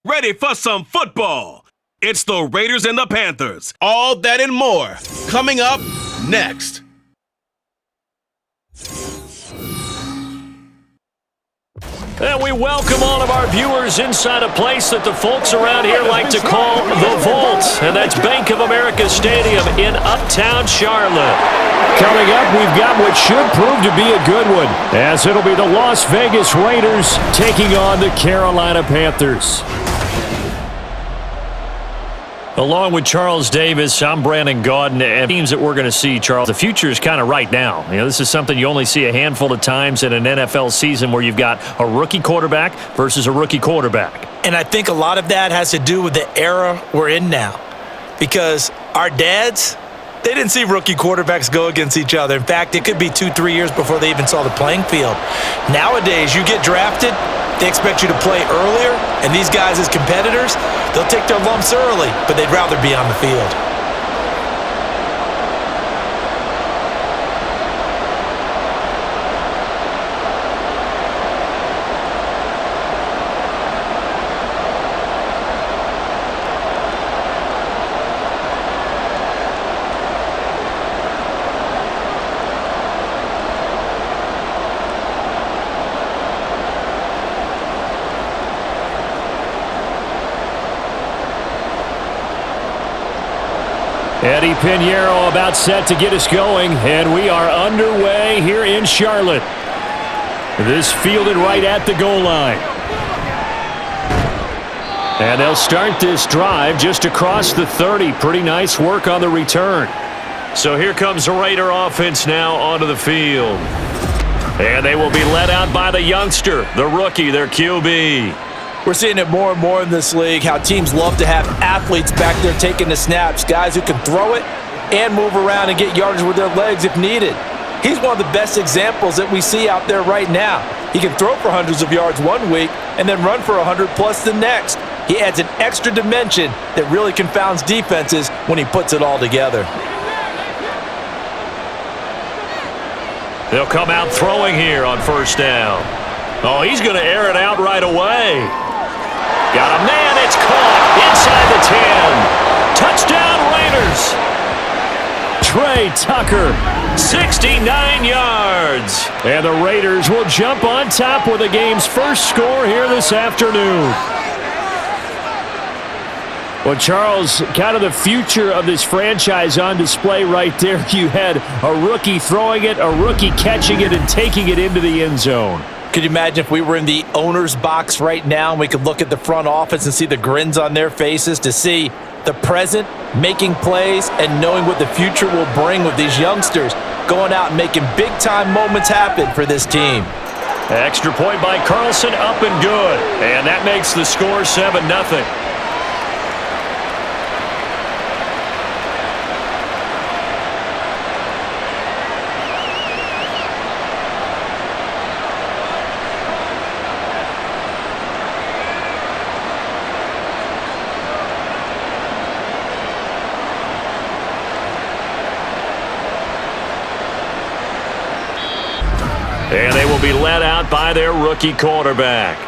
Ready for some football? It's the Raiders and the Panthers. All that and more coming up next. And we welcome all of our viewers inside a place that the folks around here like to call the Vault. And that's Bank of America Stadium in Uptown Charlotte. Coming up, we've got what should prove to be a good one, as it'll be the Las Vegas Raiders taking on the Carolina Panthers. Along with Charles Davis, I'm Brandon Gaudin, and teams that we're going to see, Charles, the future is kind of right now. You know, this is something you only see a handful of times in an NFL season where you've got a rookie quarterback versus a rookie quarterback. And I think a lot of that has to do with the era we're in now. Because our dads, they didn't see rookie quarterbacks go against each other. In fact, it could be 2-3 years before they even saw the playing field. Nowadays, you get drafted, they expect you to play earlier, and these guys as competitors, they'll take their lumps early, but they'd rather be on the field. Eddie Pinheiro about set to get us going, and we are underway here in Charlotte. This fielded right at the goal line. And they'll start this drive just across the 30. Pretty nice work on the return. So here comes the Raider offense now onto the field. And they will be led out by the youngster, the rookie, their QB. We're seeing it more and more in this league, how teams love to have athletes back there taking the snaps, guys who can throw it and move around and get yardage with their legs if needed. He's one of the best examples that we see out there right now. He can throw for hundreds of yards one week and then run for 100+ the next. He adds an extra dimension that really confounds defenses when he puts it all together. They'll come out throwing here on first down. Oh, he's going to air it out right away. Got a man, it's caught inside the 10. Touchdown Raiders. Trey Tucker, 69 yards. And the Raiders will jump on top with the game's first score here this afternoon. Well, Charles, kind of the future of this franchise on display right there. You had a rookie throwing it, a rookie catching it, and taking it into the end zone. Could you imagine if we were in the owner's box right now and we could look at the front office and see the grins on their faces, to see the present making plays and knowing what the future will bring with these youngsters going out and making big-time moments happen for this team. Extra point by Carlson, up and good. And that makes the score 7-0. And they will be led out by their rookie quarterback.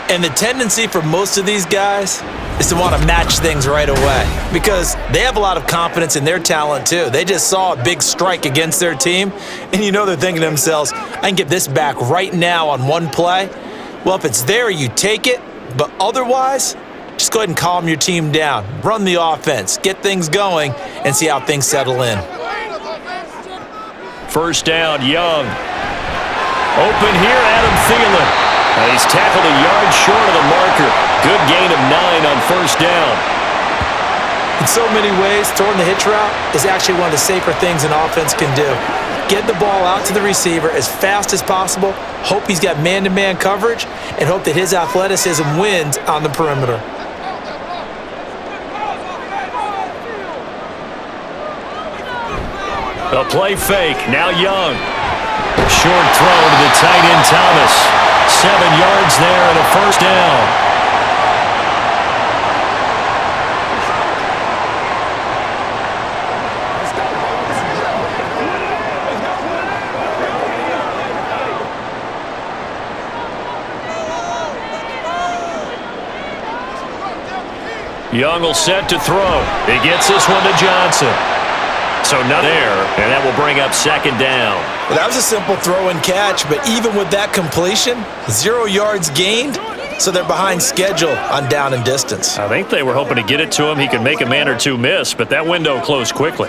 And the tendency for most of these guys is to want to match things right away because they have a lot of confidence in their talent too. They just saw a big strike against their team, and you know they're thinking to themselves, I can get this back right now on one play. Well, if it's there, you take it, but otherwise, just go ahead and calm your team down. Run the offense, get things going, and see how things settle in. First down, Young. Open here, Adam Thielen. He's tackled a yard short of the marker. Good gain of 9 on first down. In so many ways, throwing the hitch route is actually one of the safer things an offense can do. Get the ball out to the receiver as fast as possible, hope he's got man-to-man coverage, and hope that his athleticism wins on the perimeter. A play fake, now Young. Short throw to the tight end Thomas. 7 yards there and a first down. Young will set to throw. He gets this one to Johnson. So not there, and that will bring up second down. Well, that was a simple throw and catch, but even with that completion, 0 yards gained, so they're behind schedule on down and distance. I think they were hoping to get it to him. He could make a man or two miss, but that window closed quickly.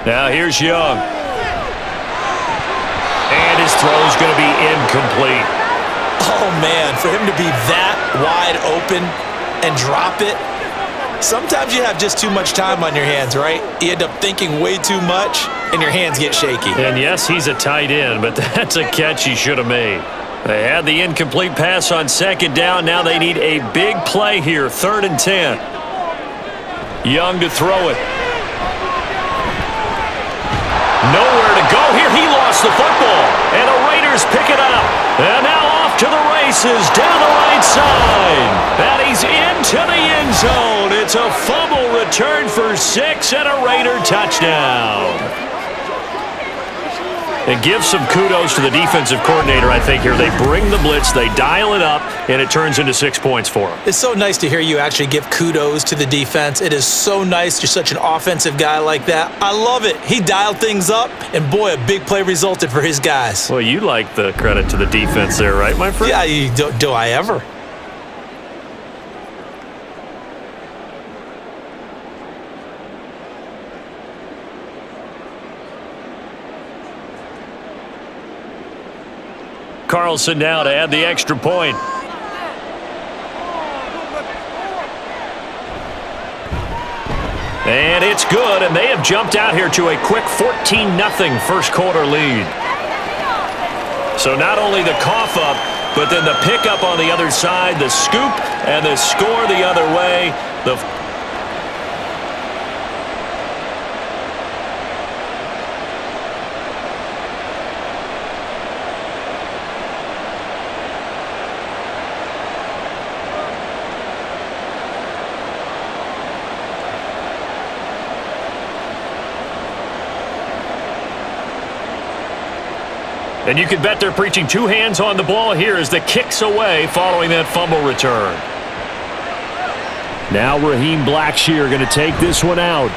Now here's Young. And his throw's going to be incomplete. Oh, man, for him to be that wide open and drop it, sometimes you have just too much time on your hands, right? You end up thinking way too much, and your hands get shaky. And yes, he's a tight end, but that's a catch he should have made. They had the incomplete pass on second down. Now they need a big play here, 3rd and 10. Young to throw it. Nowhere to go here. He lost the football, and the Raiders pick it up. And now off to the races down the right side. And he's into the end zone. It's a fumble return for 6 and a Raider touchdown. And give some kudos to the defensive coordinator, I think, here. They bring the blitz, they dial it up, and it turns into 6 points for them. It's so nice to hear you actually give kudos to the defense. It is so nice. You're such an offensive guy like that. I love it. He dialed things up, and boy, a big play resulted for his guys. Well, you like the credit to the defense there, right, my friend? Yeah, do I ever? Carlson now to add the extra point. And it's good, and they have jumped out here to a quick 14-0 first quarter lead. So not only the cough up, but then the pickup on the other side, the scoop, and the score the other way. And you can bet they're preaching 2 hands on the ball here as the kick's away following that fumble return. Now Raheem Blackshear going to take this one out.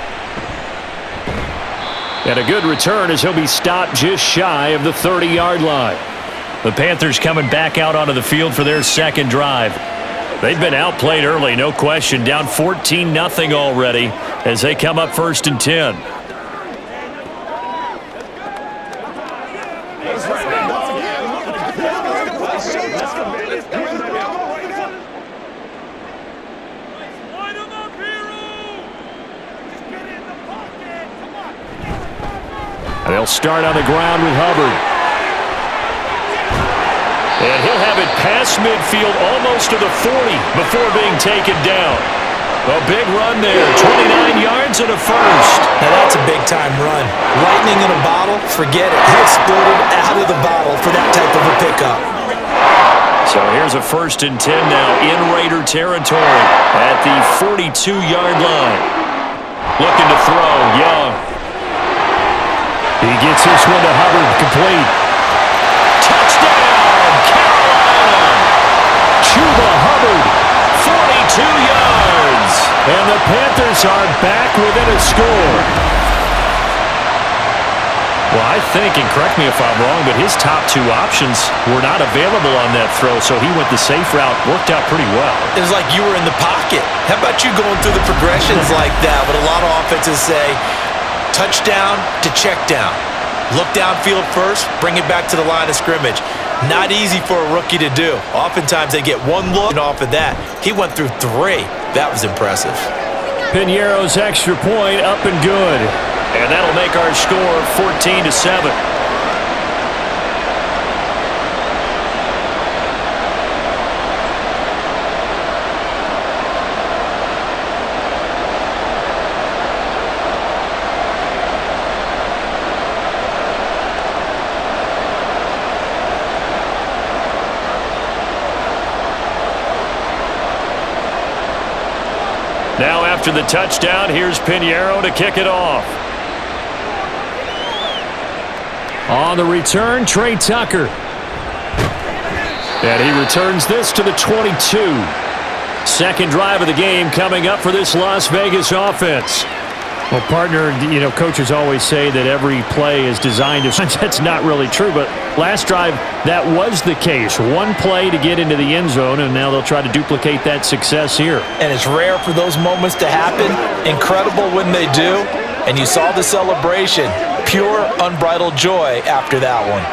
And a good return as he'll be stopped just shy of the 30-yard line. The Panthers coming back out onto the field for their second drive. They've been outplayed early, no question. Down 14-0 already as they come up 1st and 10. They'll start on the ground with Hubbard. And he'll have it past midfield almost to the 40 before being taken down. A big run there, 29 yards and a first. Now that's a big-time run. Lightning in a bottle, forget it. He exploded out of the bottle for that type of a pickup. So here's a 1st and 10 now in Raider territory at the 42-yard line. Looking to throw, Young. He gets this one to Hubbard, complete. Touchdown, Carolina! Chuba Hubbard, 42 yards. And the Panthers are back within a score. Well, I think, and correct me if I'm wrong, but his top 2 options were not available on that throw, so he went the safe route, worked out pretty well. It was like you were in the pocket. How about you going through the progressions like that? But a lot of offenses say, touchdown to check down. Look downfield first, bring it back to the line of scrimmage. Not easy for a rookie to do. Oftentimes they get 1 look, and off of that, he went through 3. That was impressive. Piñeiro's extra point up and good. And that'll make our score 14-7. Now after the touchdown, here's Piñeiro to kick it off. On the return, Trey Tucker. And he returns this to the 22. Second drive of the game coming up for this Las Vegas offense. Well, partner, coaches always say that every play is designed to... That's not really true, but last drive, that was the case. One play to get into the end zone, and now they'll try to duplicate that success here. And it's rare for those moments to happen. Incredible when they do. And you saw the celebration. Pure, unbridled joy after that one.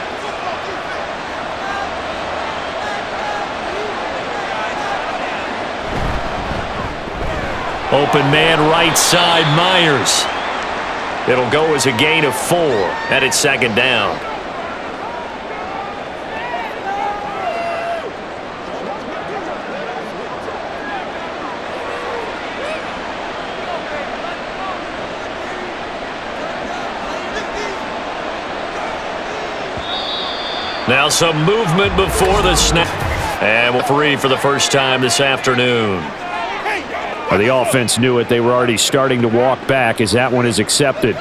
Open man right side, Myers. It'll go as a gain of 4, and it's second down. Now some movement before the snap. And we're free for the first time this afternoon. The offense knew it. They were already starting to walk back as that one is accepted.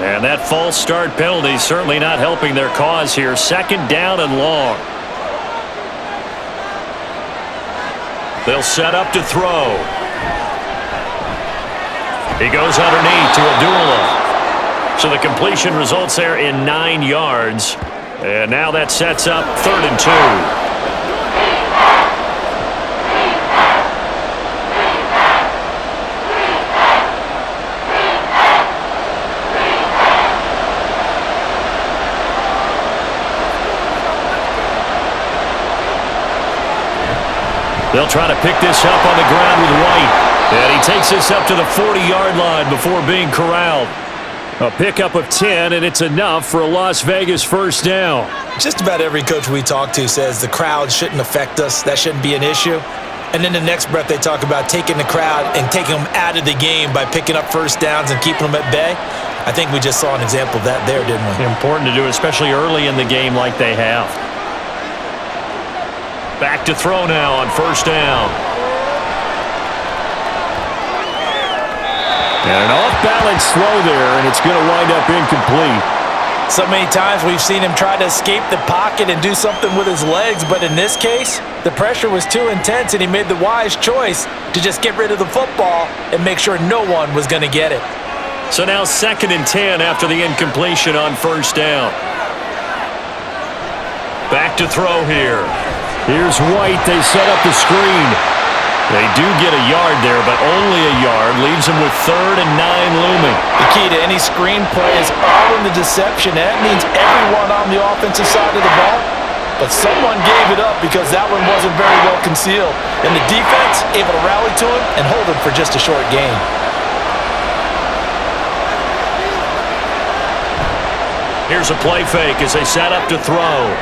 And that false start penalty certainly not helping their cause here. Second down and long. They'll set up to throw. He goes underneath to Abdullah. So the completion results there in 9 yards. And now that sets up 3rd and 2. They'll try to pick this up on the ground with White. And he takes this up to the 40-yard line before being corralled. A pickup of 10, and it's enough for a Las Vegas first down. Just about every coach we talk to says the crowd shouldn't affect us. That shouldn't be an issue. And then the next breath they talk about taking the crowd and taking them out of the game by picking up first downs and keeping them at bay. I think we just saw an example of that there, didn't we? Important to do, especially early in the game like they have. Back to throw now on first down. And an off-balance throw there, and it's going to wind up incomplete. So many times we've seen him try to escape the pocket and do something with his legs, but in this case, the pressure was too intense, and he made the wise choice to just get rid of the football and make sure no one was going to get it. So now 2nd and 10 after the incompletion on first down. Back to throw here. Here's White. They set up the screen. They do get a yard there, but only a yard. Leaves them with 3rd and 9 looming. The key to any screenplay is all in the deception. That means everyone on the offensive side of the ball. But someone gave it up because that one wasn't very well concealed. And the defense able to rally to him and hold him for just a short gain. Here's a play fake as they set up to throw.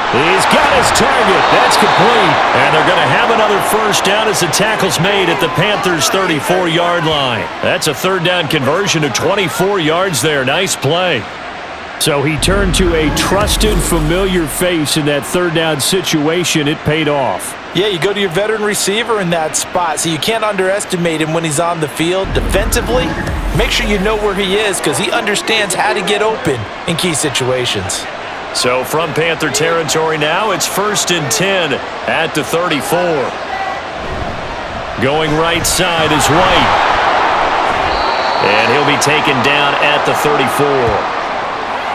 He's got his target. That's complete. And they're going to have another first down as the tackle's made at the Panthers' 34-yard line. That's a 3rd down conversion of 24 yards there. Nice play. So he turned to a trusted, familiar face in that 3rd down situation. It paid off. Yeah, you go to your veteran receiver in that spot, so you can't underestimate him when he's on the field. Defensively, make sure you know where he is because he understands how to get open in key situations. So from Panther territory now, it's 1st and 10 at the 34. Going right side is White. And he'll be taken down at the 34.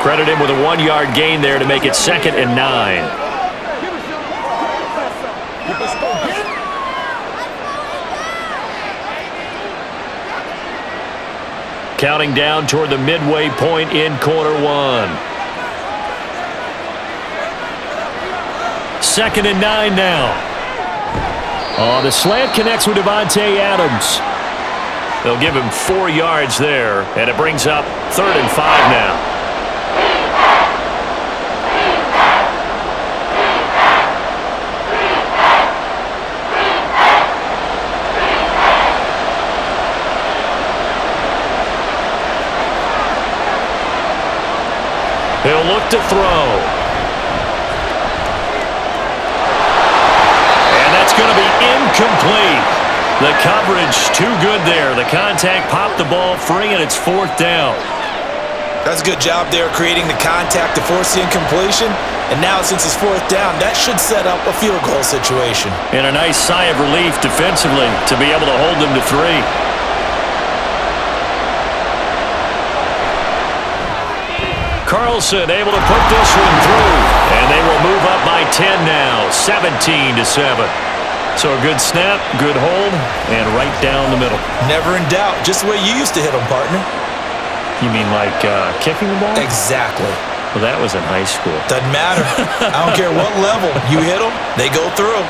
Credit him with a 1-yard gain there to make it 2nd and 9. Counting down toward the midway point in quarter 1. 2nd and 9 now. Oh, the slant connects with Devontae Adams. They'll give him 4 yards there, and it brings up 3rd and 5 now. He'll look to throw. Going to be incomplete. The coverage too good there. The contact popped the ball free, and it's 4th down. That's a good job there creating the contact to force the incompletion. And now since it's fourth down, that should set up a field goal situation. And a nice sigh of relief defensively to be able to hold them to 3. Carlson able to put this one through. And they will move up by 10 now, 17-7. So a good snap, good hold, and right down the middle. Never in doubt. Just the way you used to hit them, partner. You mean like kicking the ball? Exactly. Well, that was in high school. Doesn't matter. I don't care what level. You hit them, they go through.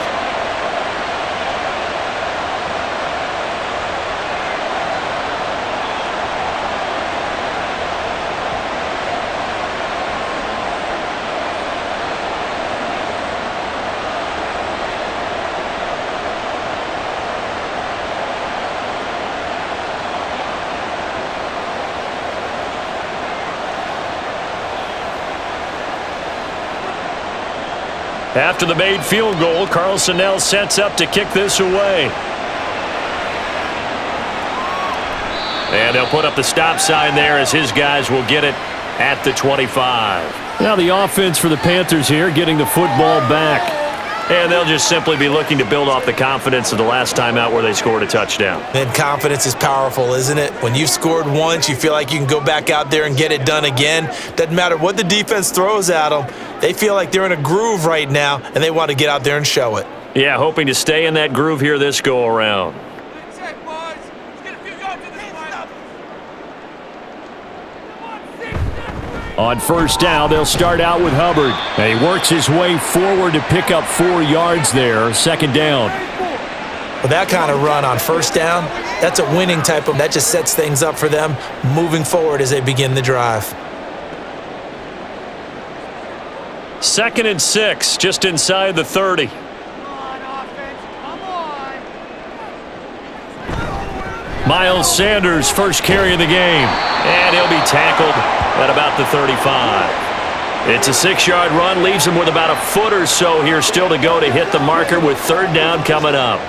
After the made field goal, Carlson now sets up to kick this away. And they'll put up the stop sign there as his guys will get it at the 25. Now the offense for the Panthers here getting the football back. And they'll just simply be looking to build off the confidence of the last time out where they scored a touchdown. And confidence is powerful, isn't it? When you've scored once, you feel like you can go back out there and get it done again. Doesn't matter what the defense throws at them. They feel like they're in a groove right now, and they want to get out there and show it. Yeah, hoping to stay in that groove here this go-around. On first down, they'll start out with Hubbard. And he works his way forward to pick up 4 yards there, second down. Well, that kind of run on first down, that's a winning type of, that just sets things up for them moving forward as they begin the drive. 2nd and 6, just inside the 30. Miles Sanders, first carry of the game. And he'll be tackled at about the 35. It's a 6-yard run, leaves him with about a foot or so here still to go to hit the marker with third down coming up.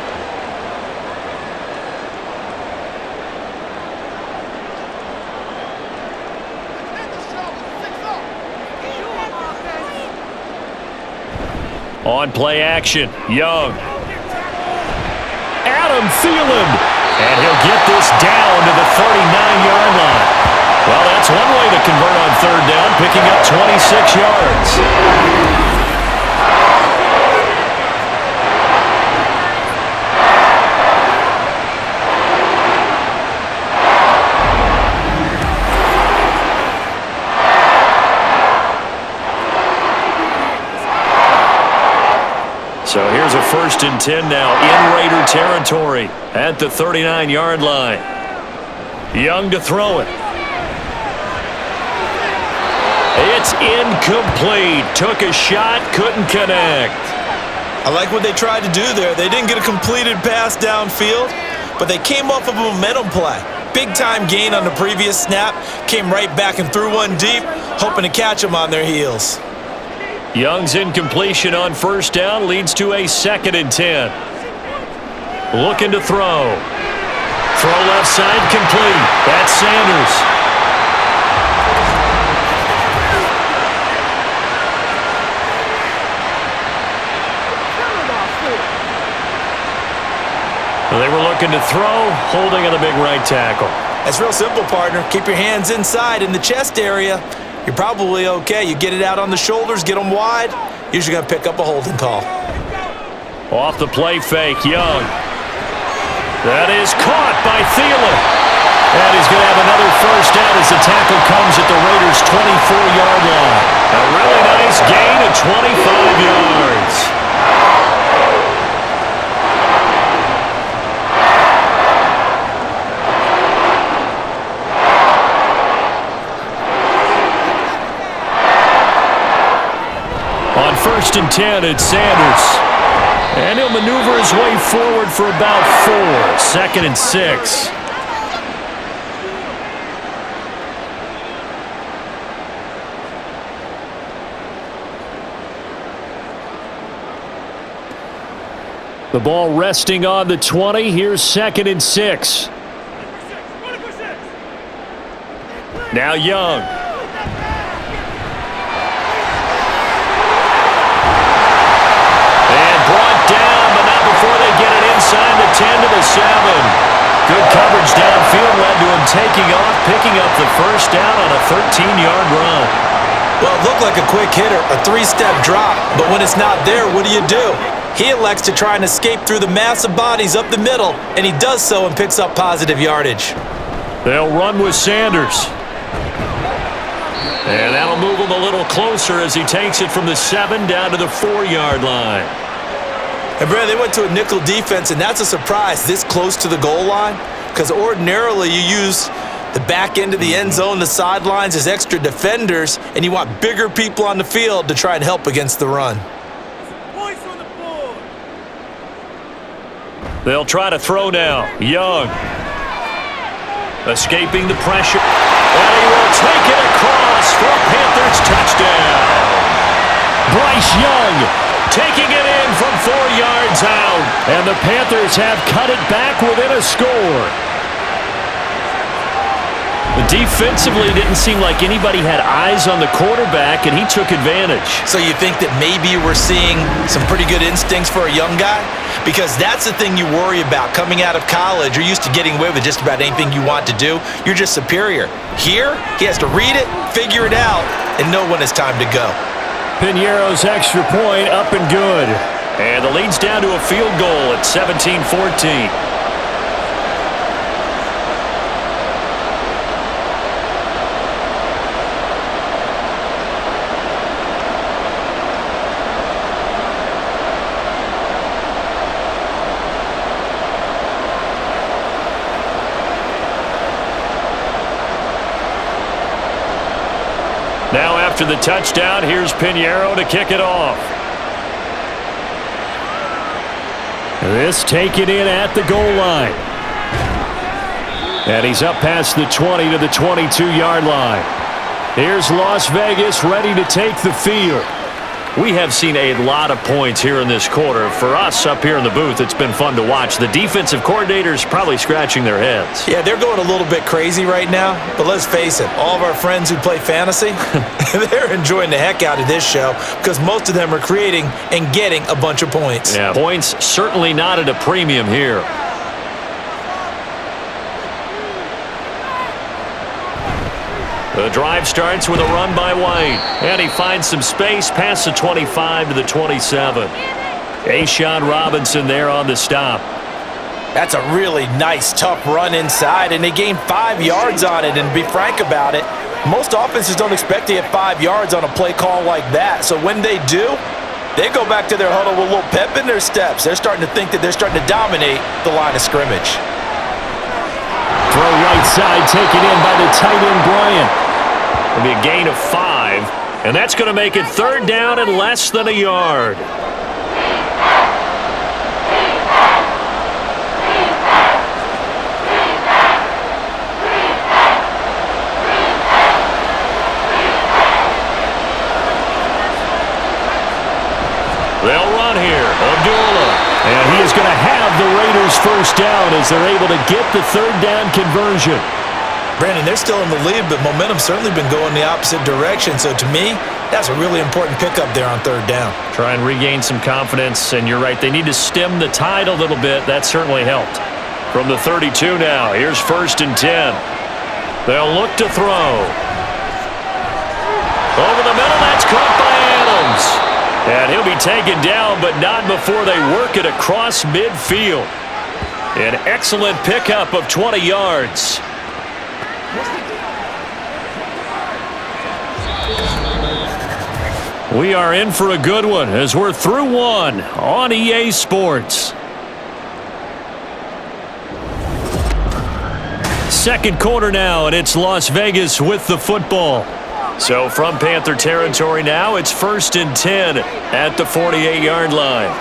On play action, Young. Adam Thielen. And he'll get this down to the 39-yard line. Well, that's one way to convert on third down, picking up 26 yards. So here's a 1st and 10 now in Raider territory at the 39-yard line. Young to throw it. It's incomplete. Took a shot, couldn't connect. I like what they tried to do there. They didn't get a completed pass downfield, but they came off of a momentum play. Big-time gain on the previous snap. Came right back and threw one deep, hoping to catch them on their heels. Young's incompletion on first down leads to a 2nd and 10. Looking to throw. Throw left side complete. That's Sanders. They were looking to throw, holding on the big right tackle. That's real simple, partner. Keep your hands inside in the chest area. You're probably okay. You get it out on the shoulders, get them wide, usually going to pick up a holding call. Off the play fake, Young. That is caught by Thielen. And he's going to have another first down as the tackle comes at the Raiders' 24-yard line. A really nice gain of 25 yards. On 1st and 10, it's Sanders. And he'll maneuver his way forward for about 4. 2nd and 6. The ball resting on the 20. Here's 2nd and 6. Now Young. taking off, picking up the first down on a 13-yard run. Well, it looked like a quick hitter, a three-step drop, but when it's not there, what do? He elects to try and escape through the massive bodies up the middle, and he does so and picks up positive yardage. They'll run with Sanders. And that'll move him a little closer as he takes it from the 7 down to the 4-yard line. And, Brad, they went to a nickel defense, and that's a surprise this close to the goal line, because ordinarily you use the back end of the end zone, the sidelines as extra defenders, and you want bigger people on the field to try and help against the run. They'll try to throw now. Young. Escaping the pressure. And he will take it across for a Panthers touchdown. Bryce Young taking it in from 4 yards out. And the Panthers have cut it back within a score. Defensively, it didn't seem like anybody had eyes on the quarterback, and he took advantage. So you think that maybe we're seeing some pretty good instincts for a young guy? Because that's the thing you worry about. Coming out of college, you're used to getting away with just about anything you want to do. You're just superior. Here, he has to read it, figure it out, and know when it's time to go. Piñeiro's extra point up and good. And the lead's down to a field goal at 17-14. Now after the touchdown, here's Piñeiro to kick it off. This taken in at the goal line. And he's up past the 20 to the 22-yard line. Here's Las Vegas ready to take the field. We have seen a lot of points here in this quarter. For us up here in the booth, it's been fun to watch. The defensive coordinators probably scratching their heads. Yeah, they're going a little bit crazy right now. But let's face it, all of our friends who play fantasy, they're enjoying the heck out of this show because most of them are creating and getting a bunch of points. Yeah, points certainly not at a premium here. The drive starts with a run by White. And he finds some space past the 25 to the 27. A'Shawn Robinson there on the stop. That's a really nice, tough run inside, and they gained 5 yards on it. And to be frank about it, most offenses don't expect to get 5 yards on a play call like that. So when they do, they go back to their huddle with a little pep in their steps. They're starting to think that they're starting to dominate the line of scrimmage. Throw right side, taken in by the tight end, Bryant. It'll be a gain of 5, and that's going to make it 3rd down and less than a yard. They'll run here. Abdullah. And he is going to have the Raiders first down as they're able to get the 3rd down conversion. Brandon, they're still in the lead, but momentum's certainly been going the opposite direction. So to me, that's a really important pickup there on 3rd down. Try and regain some confidence, and you're right. They need to stem the tide a little bit. That certainly helped. From the 32 now, here's 1st and 10. They'll look to throw. Over the middle, that's caught by Adams. And he'll be taken down, but not before they work it across midfield. An excellent pickup of 20 yards. We are in for a good one as we're through one on EA Sports. Second quarter now, and it's Las Vegas with the football. So from Panther territory now, it's 1st and 10 at the 48-yard line.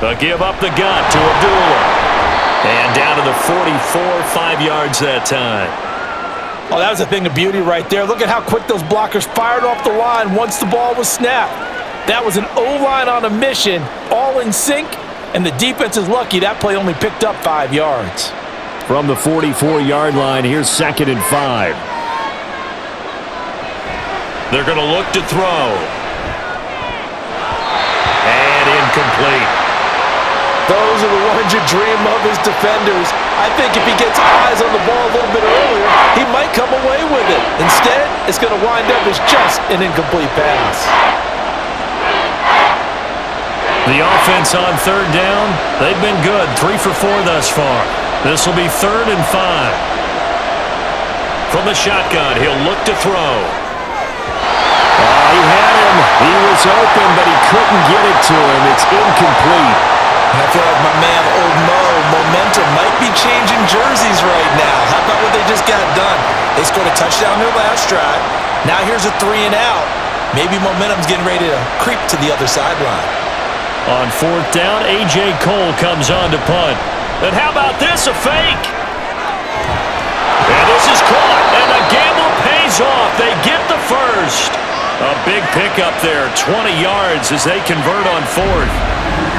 They'll give up the gut to Abdullah. And down to the 44, 5 yards that time. Oh, that was a thing of beauty right there. Look at how quick those blockers fired off the line once the ball was snapped. That was an O-line on a mission, all in sync, and the defense is lucky that play only picked up 5 yards. From the 44-yard line, here's 2nd and 5. They're going to look to throw. And incomplete. Those are the ones you dream of as defenders. I think if he gets eyes on the ball a little bit earlier, he might come away with it. Instead, it's going to wind up as just an incomplete pass. The offense on third down, they've been good. 3 for 4 thus far. This will be 3rd and 5. From the shotgun, he'll look to throw. He had him. He was open, but he couldn't get it to him. It's incomplete. And I feel like my man, Old Mo, momentum might be changing jerseys right now. How about what they just got done? They scored a touchdown their last drive. Now here's a 3 and out. Maybe momentum's getting ready to creep to the other sideline. On 4th down, A.J. Cole comes on to punt. And how about this, a fake? And this is caught, and the gamble pays off. They get the first. A big pickup there, 20 yards as they convert on 4th.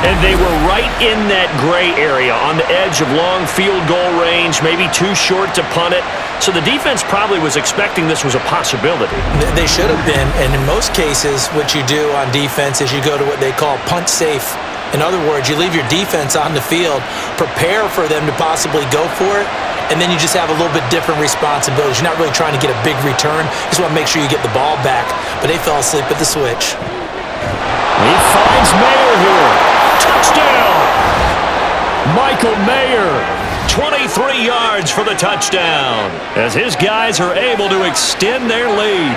And they were right in that gray area on the edge of long field goal range, maybe too short to punt it. So the defense probably was expecting this was a possibility. They should have been, and in most cases, what you do on defense is you go to what they call punt safe. In other words, you leave your defense on the field, prepare for them to possibly go for it, and then you just have a little bit different responsibilities. You're not really trying to get a big return. You just want to make sure you get the ball back. But they fell asleep at the switch. He finds Mayer here. Touchdown! Michael Mayer, 23 yards for the touchdown, as his guys are able to extend their lead.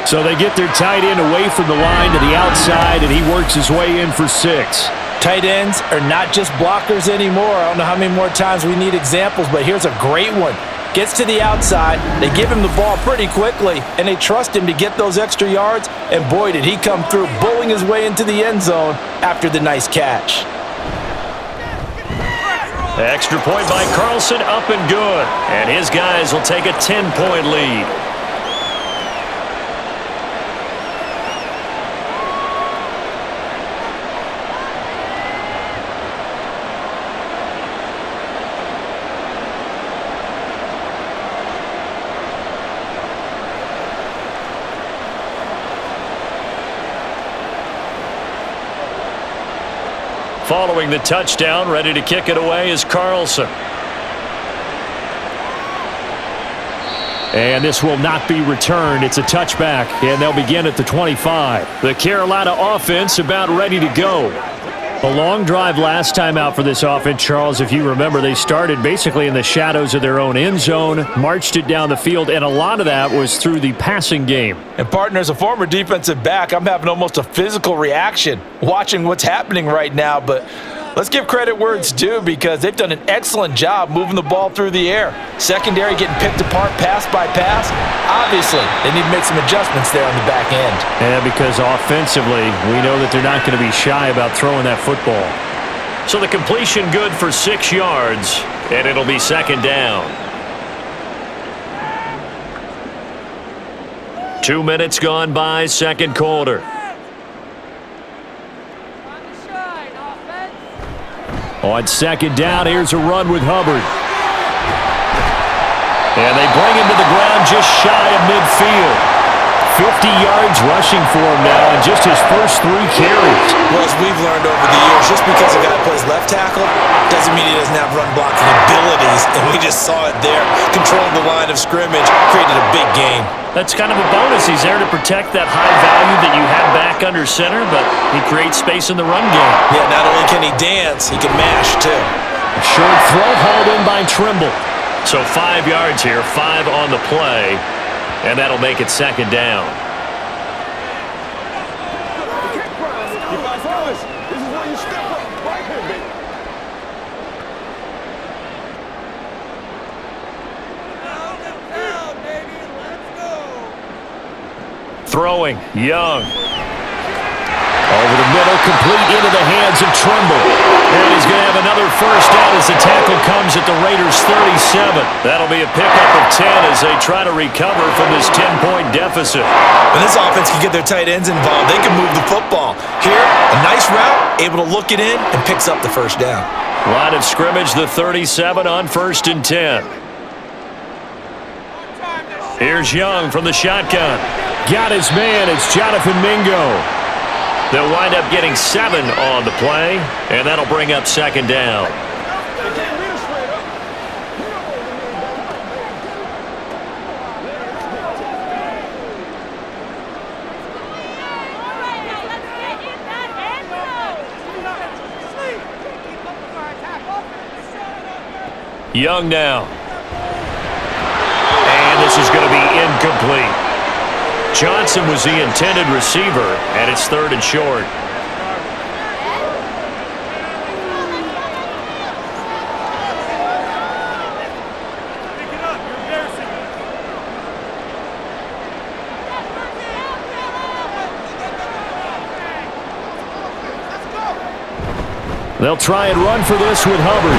So they get their tight end away from the line to the outside, and he works his way in for 6. Tight ends are not just blockers anymore. I don't know how many more times we need examples, but here's a great one. Gets to the outside, they give him the ball pretty quickly, and they trust him to get those extra yards, and boy, did he come through, bowling his way into the end zone after the nice catch. Extra point by Carlson, up and good. And his guys will take a 10-point lead. Following the touchdown, ready to kick it away is Carlson. And this will not be returned. It's a touchback, and they'll begin at the 25. The Carolina offense about ready to go. A long drive last time out for this offense, Charles. If you remember, they started basically in the shadows of their own end zone, marched it down the field, and a lot of that was through the passing game. And partner, as a former defensive back, I'm having almost a physical reaction watching what's happening right now, but let's give credit where it's due because they've done an excellent job moving the ball through the air. Secondary getting picked apart pass by pass. Obviously, they need to make some adjustments there on the back end. Yeah, because offensively, we know that they're not going to be shy about throwing that football. So the completion good for 6 yards, and it'll be 2nd down. 2 minutes gone by, 2nd quarter. On 2nd down, here's a run with Hubbard. And they bring him to the ground just shy of midfield. 50 yards rushing for him now in just his first 3 carries. Well, as we've learned over the years, just because a guy plays left tackle doesn't mean he doesn't have run blocking abilities. And we just saw it there. Controlling the line of scrimmage, created a big game. That's kind of a bonus. He's there to protect that high value that you have back under center, but he creates space in the run game. Yeah, not only can he dance, he can mash too. A short throw hauled in by Trimble. So 5 yards here, 5 on the play, and that'll make it 2nd down. Throwing, Young. Over the middle, complete into the hands of Trimble. And he's going to have another first down as the tackle comes at the Raiders' 37. That'll be a pickup of 10 as they try to recover from this 10-point deficit. When this offense can get their tight ends involved, they can move the football. Here, a nice route, able to look it in, and picks up the first down. Line of scrimmage, the 37 on 1st and 10. Here's Young from the shotgun. Got his man. It's Jonathan Mingo. They'll wind up getting 7 on the play, and that'll bring up 2nd down. Young now. And this is going to be incomplete. Johnson was the intended receiver, and it's 3rd and short. They'll try and run for this with Hubbard.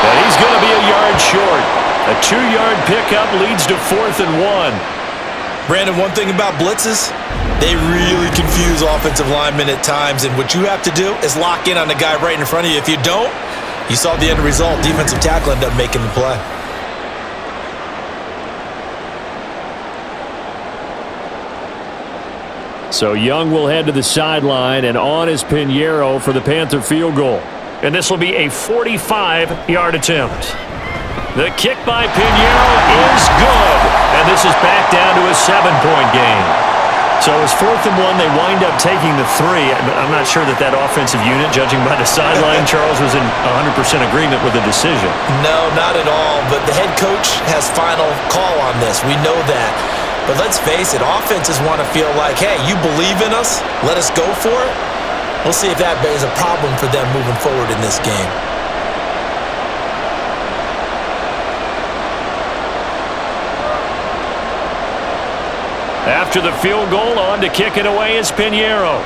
And he's going to be a yard short. A 2-yard pickup leads to 4th and 1. Brandon, one thing about blitzes, they really confuse offensive linemen at times, and what you have to do is lock in on the guy right in front of you. If you don't, you saw the end result. Defensive tackle ended up making the play. So Young will head to the sideline, and on is Pinheiro for the Panther field goal. And this will be a 45-yard attempt. The kick by Pinheiro is good. And this is back down to a 7-point game. So it was 4th and 1. They wind up taking the 3. I'm not sure that offensive unit, judging by the sideline, Charles, was in 100% agreement with the decision. No, not at all. But the head coach has final call on this. We know that. But let's face it, offenses want to feel like, hey, you believe in us, let us go for it. We'll see if that is a problem for them moving forward in this game. After the field goal, on to kick it away is Pinheiro.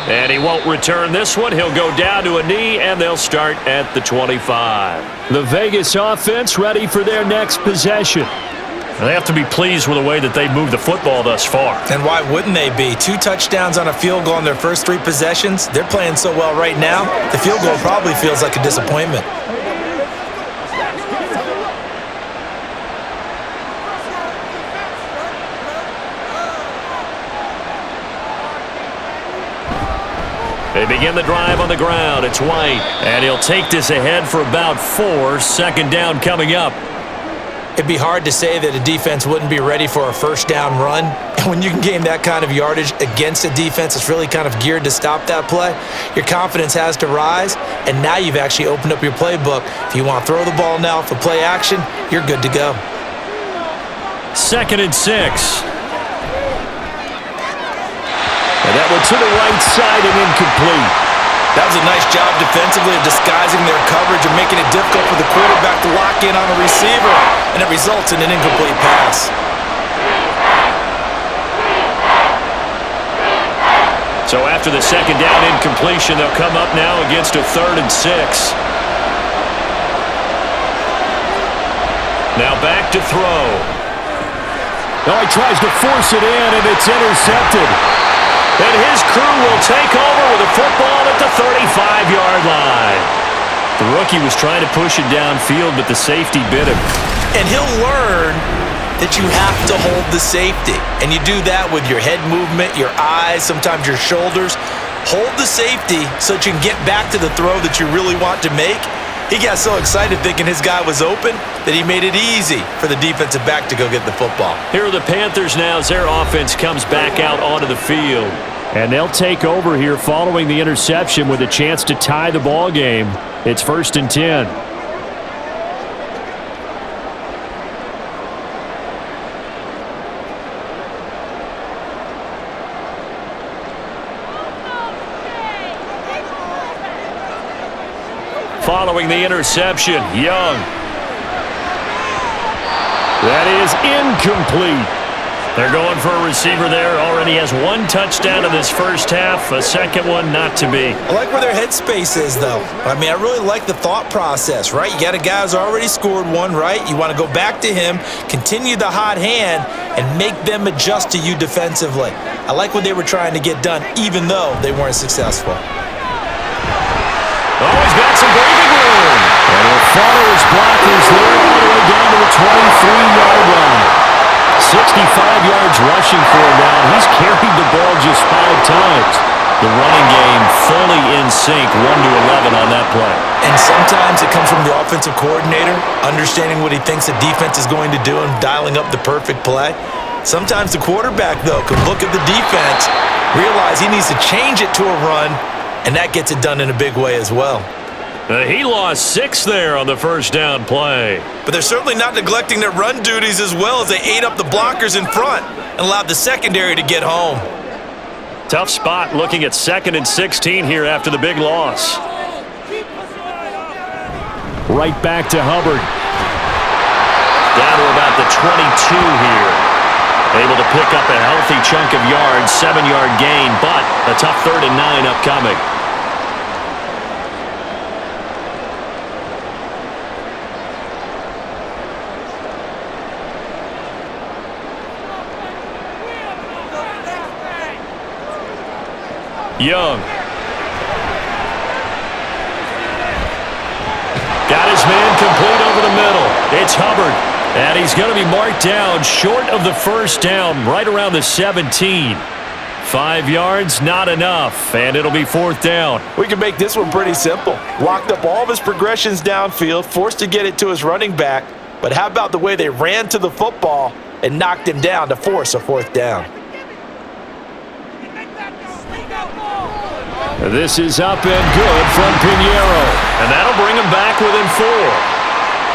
And he won't return this one. He'll go down to a knee, and they'll start at the 25. The Vegas offense ready for their next possession. They have to be pleased with the way that they've moved the football thus far. And why wouldn't they be? 2 touchdowns on a field goal in their first 3 possessions. They're playing so well right now, the field goal probably feels like a disappointment. They begin the drive on the ground. It's White. And he'll take this ahead for about 4. 2nd down coming up. It'd be hard to say that a defense wouldn't be ready for a first down run. And when you can gain that kind of yardage against a defense that's really kind of geared to stop that play, your confidence has to rise. And now you've actually opened up your playbook. If you want to throw the ball now for play action, you're good to go. 2nd and 6. And that one to the right side and incomplete. That was a nice job defensively of disguising their coverage and making it difficult for the quarterback to lock in on a receiver, and it results in an incomplete pass. So after the 2nd down incompletion, they'll come up now against a 3rd and 6. Now back to throw. Oh, he tries to force it in, and it's intercepted. And his crew will take over with a football at the 35-yard line. The rookie was trying to push it downfield, but the safety bit him. And he'll learn that you have to hold the safety. And you do that with your head movement, your eyes, sometimes your shoulders. Hold the safety so that you can get back to the throw that you really want to make. He got so excited thinking his guy was open that he made it easy for the defensive back to go get the football. Here are the Panthers now as their offense comes back out onto the field. And they'll take over here following the interception with a chance to tie the ball game. It's 1st and 10. Following the interception, Young. That is incomplete. They're going for a receiver there. Already has 1 touchdown in this first half. A second one not to be. I like where their headspace is, though. I mean, I really like the thought process, right? You got a guy who's already scored 1, right? You want to go back to him, continue the hot hand, and make them adjust to you defensively. I like what they were trying to get done, even though they weren't successful. Oh, he's got some breathing room. And he'll follow his blockers there all the way down to the 23-yard line. 65 yards rushing for him now. He's carried the ball just 5 times. The running game fully in sync, 1-11 on that play. And sometimes it comes from the offensive coordinator, understanding what he thinks the defense is going to do and dialing up the perfect play. Sometimes the quarterback, though, could look at the defense, realize he needs to change it to a run, and that gets it done in a big way as well. He lost 6 there on the first down play. But they're certainly not neglecting their run duties as well as they ate up the blockers in front and allowed the secondary to get home. Tough spot looking at 2nd and 16 here after the big loss. Right back to Hubbard. Down to about the 22 here. Able to pick up a healthy chunk of yards, 7-yard gain, but a tough 3rd and 9 upcoming. Young. Got his man complete over the middle. It's Hubbard. And he's going to be marked down short of the first down, right around the 17. 5 yards, not enough, and it'll be 4th down. We can make this one pretty simple. Locked up all of his progressions downfield, forced to get it to his running back. But how about the way they ran to the football and knocked him down to force a 4th down? This is up and good from Pinheiro. And that'll bring him back within 4.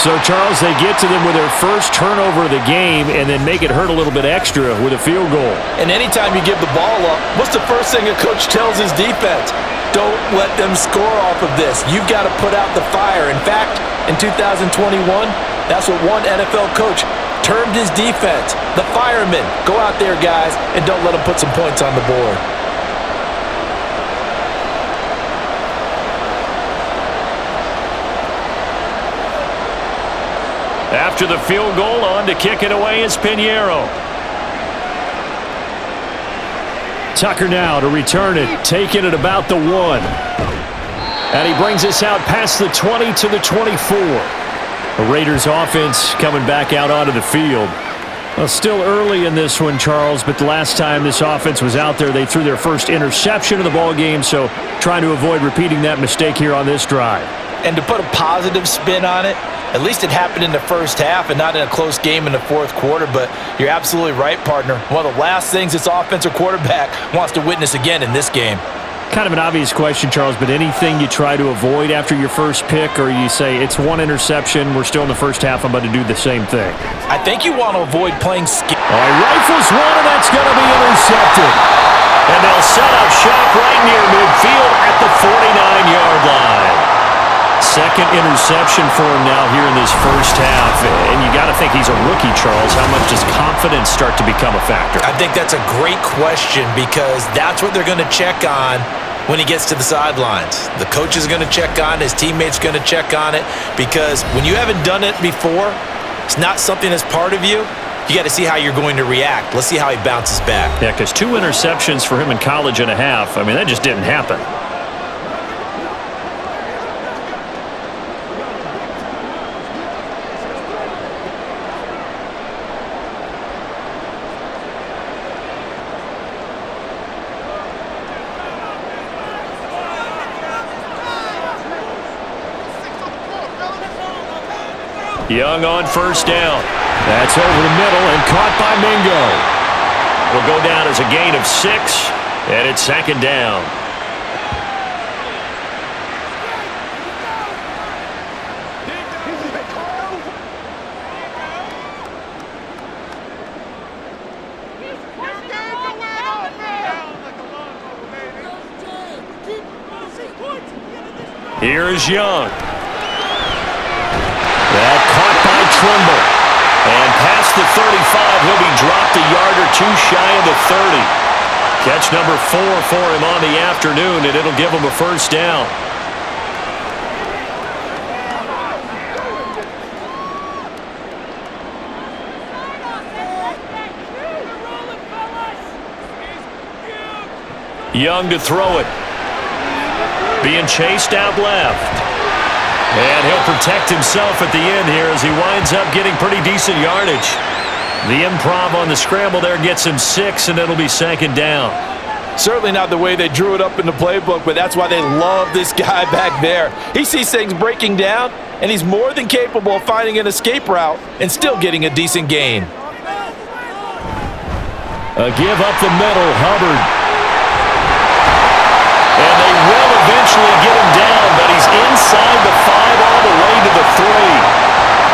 So, Charles, they get to them with their first turnover of the game and then make it hurt a little bit extra with a field goal. And anytime you give the ball up, what's the first thing a coach tells his defense? Don't let them score off of this. You've got to put out the fire. In fact, in 2021, that's what one NFL coach termed his defense. The firemen. Go out there, guys, and don't let them put some points on the board. After the field goal, on to kick it away is Pinheiro. Tucker now to return it, taking it about the 1. And he brings us out past the 20 to the 24. The Raiders offense coming back out onto the field. Well, still early in this one, Charles, but the last time this offense was out there, they threw their first interception of the ball game, so trying to avoid repeating that mistake here on this drive. And to put a positive spin on it, at least it happened in the first half and not in a close game in the 4th quarter, but you're absolutely right, partner. One of the last things this offensive quarterback wants to witness again in this game. Kind of an obvious question, Charles, but anything you try to avoid after your first pick, or you say it's 1 interception, we're still in the first half, I'm about to do the same thing? I think you want to avoid playing rifles one, and that's going to be intercepted. And they'll set up shop right near midfield at the 49-yard line. 2nd interception for him now here in this first half. And you got to think he's a rookie, Charles. How much does confidence start to become a factor? I think that's a great question because that's what they're going to check on when he gets to the sidelines. The coach is going to check on it. His teammates going to check on it because when you haven't done it before, it's not something that's part of you. You got to see how you're going to react. Let's see how he bounces back. Yeah, because 2 interceptions for him in college and a half. I mean, that just didn't happen. Young on first down. That's over the middle and caught by Mingo. Will go down as a gain of 6, and it's 2nd down. Here's Young. That caught by Trimble. And past the 35, he'll be dropped a yard or 2 shy of the 30. Catch number 4 for him on the afternoon, and it'll give him a first down. Young to throw it. Being chased out left. And he'll protect himself at the end here as he winds up getting pretty decent yardage. The improv on the scramble there gets him 6, and it'll be 2nd down. Certainly not the way they drew it up in the playbook, but that's why they love this guy back there. He sees things breaking down, and he's more than capable of finding an escape route and still getting a decent gain. A give up the middle, Hubbard. And they will eventually get him down, but he's inside the 5 all the way to the 3.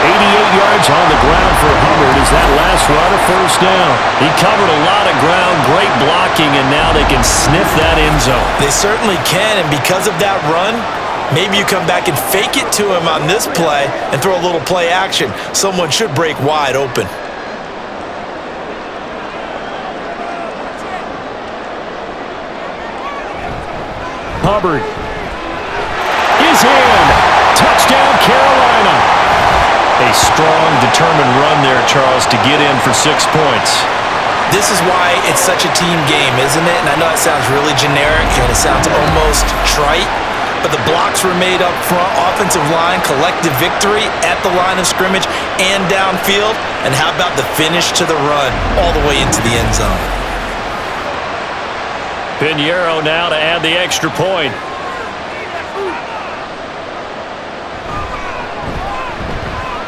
88 yards on the ground for Hubbard as that last run a first down. He covered a lot of ground, great blocking, and now they can sniff that end zone. They certainly can, and because of that run, maybe you come back and fake it to him on this play and throw a little play action. Someone should break wide open. Hubbard is in. Touchdown, Carolina. A strong, determined run there, Charles, to get in for 6 points. This is why it's such a team game, isn't it? And I know it sounds really generic and it sounds almost trite, but the blocks were made up front, offensive line, collective victory at the line of scrimmage and downfield. And how about the finish to the run all the way into the end zone? Pinheiro now to add the extra point.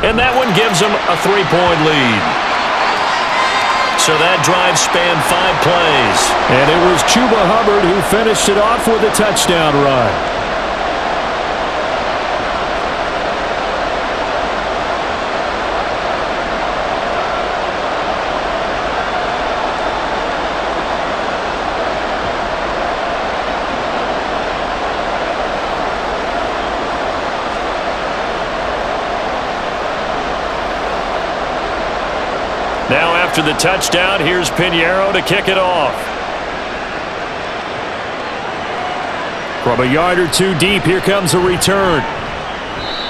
And that one gives them a 3-point lead. So that drive spanned 5 plays. And it was Chuba Hubbard who finished it off with a touchdown run. Now after the touchdown, here's Pinheiro to kick it off. From a yard or two deep, here comes a return.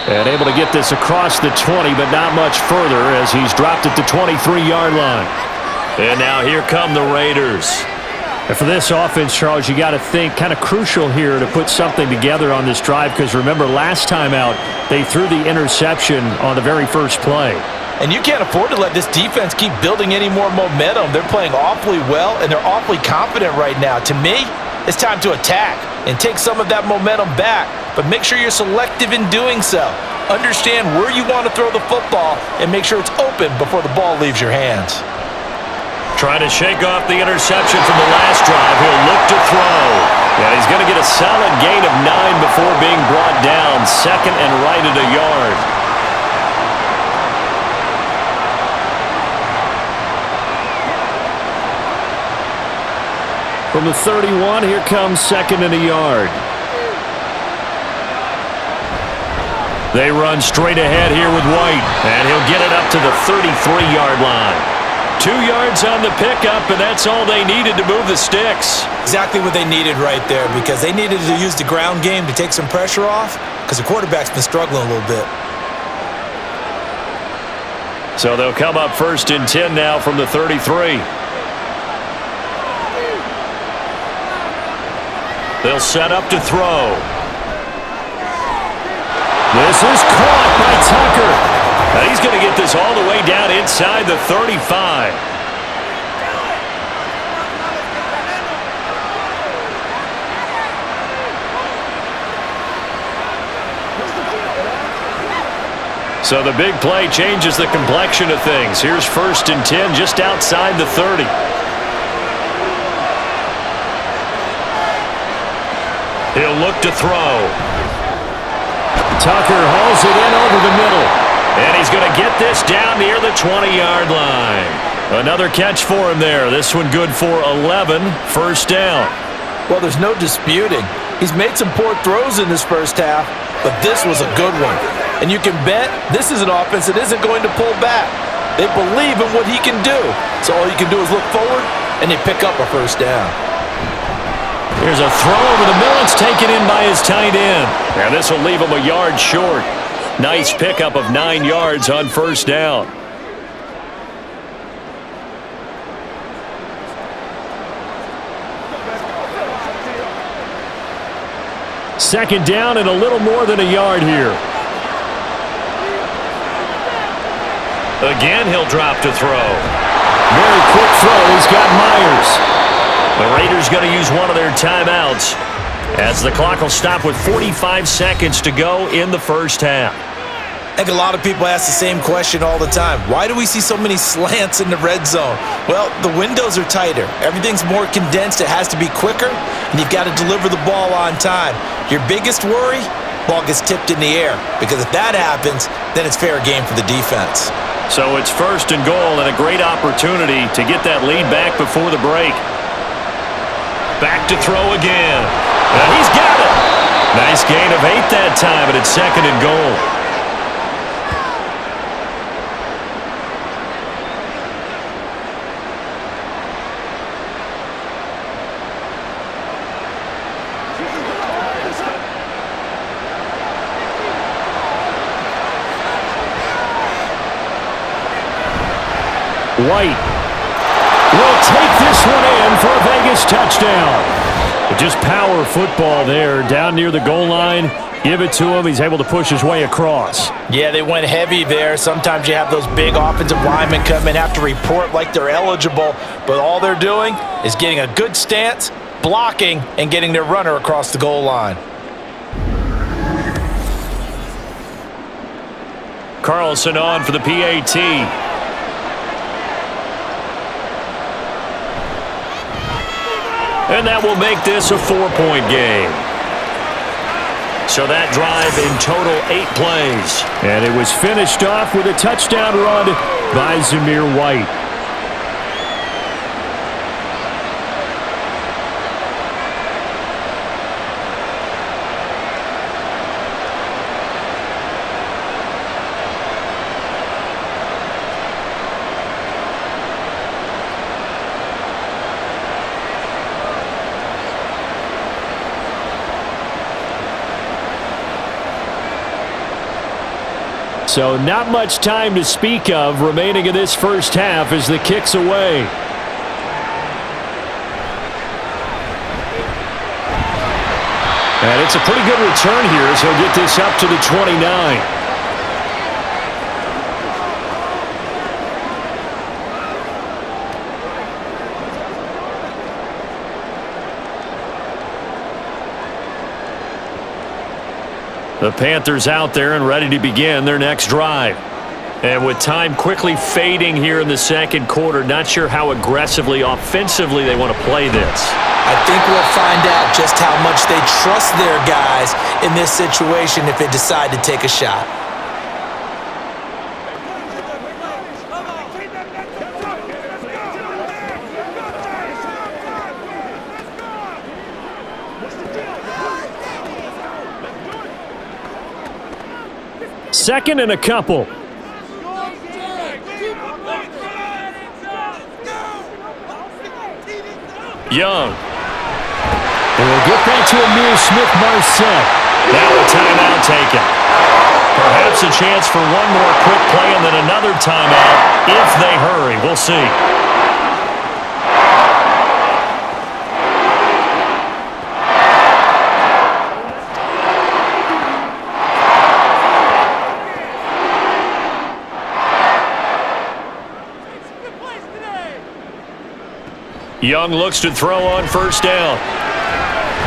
And able to get this across the 20, but not much further as he's dropped at the 23-yard line. And now here come the Raiders. And for this offense, Charles, you got to think kind of crucial here to put something together on this drive because remember last time out, they threw the interception on the very first play. And you can't afford to let this defense keep building any more momentum. They're playing awfully well, and they're awfully confident right now. To me, it's time to attack and take some of that momentum back, but make sure you're selective in doing so. Understand where you want to throw the football and make sure it's open before the ball leaves your hands. Trying to shake off the interception from the last drive. He'll look to throw. And he's going to get a solid gain of 9 before being brought down. Second and right at a yard. From the 31, here comes second and a yard. They run straight ahead here with White, and he'll get it up to the 33-yard line. 2 yards on the pickup, and that's all they needed to move the sticks. Exactly what they needed right there because they needed to use the ground game to take some pressure off because the quarterback's been struggling a little bit. So they'll come up first and 10 now from the 33. They'll set up to throw. This is caught by Tucker. Now he's going to get this all the way down inside the 35. So the big play changes the complexion of things. Here's first and 10 just outside the 30. He'll look to throw. Tucker hauls it in over the middle. And he's going to get this down near the 20-yard line. Another catch for him there. This one good for 11. First down. Well, there's no disputing. He's made some poor throws in this first half, but this was a good one. And you can bet this is an offense that isn't going to pull back. They believe in what he can do. So all you can do is look forward, and they pick up a first down. Here's a throw over the middle. It's taken in by his tight end. And this will leave him a yard short. Nice pickup of 9 yards on first down. Second down and a little more than a yard here. Again, he'll drop to throw. Very quick throw. He's got Myers. The Raiders going to use one of their timeouts as the clock will stop with 45 seconds to go in the first half. I think a lot of people ask the same question all the time. Why do we see so many slants in the red zone? Well, the windows are tighter. Everything's more condensed. It has to be quicker, and you've got to deliver the ball on time. Your biggest worry? Ball gets tipped in the air, because if that happens, then it's fair game for the defense. So it's 1st and goal and a great opportunity to get that lead back before the break. Back to throw again. And he's got it. Nice gain of 8 that time, and it's 2nd and goal. White will take this one in for a Vegas touchdown. Just power football there down near the goal line. Give it to him. He's able to push his way across. Yeah, they went heavy there. Sometimes you have those big offensive linemen come in, have to report like they're eligible, but all they're doing is getting a good stance, blocking, and getting their runner across the goal line. Carlson on for the PAT. And that will make this a 4-point game. So that drive in total 8 plays. And it was finished off with a touchdown run by Zamir White. So not much time to speak of remaining in this first half as the kick's away. And it's a pretty good return here as he'll get this up to the 29. The Panthers out there and ready to begin their next drive. And with time quickly fading here in the second quarter, not sure how aggressively, offensively they want to play this. I think we'll find out just how much they trust their guys in this situation if they decide to take a shot. Second and a couple. Young. And we'll get that to Amir Smith-Marset. Now a timeout taken. Perhaps a chance for one more quick play and then another timeout if they hurry. We'll see. Young looks to throw on first down.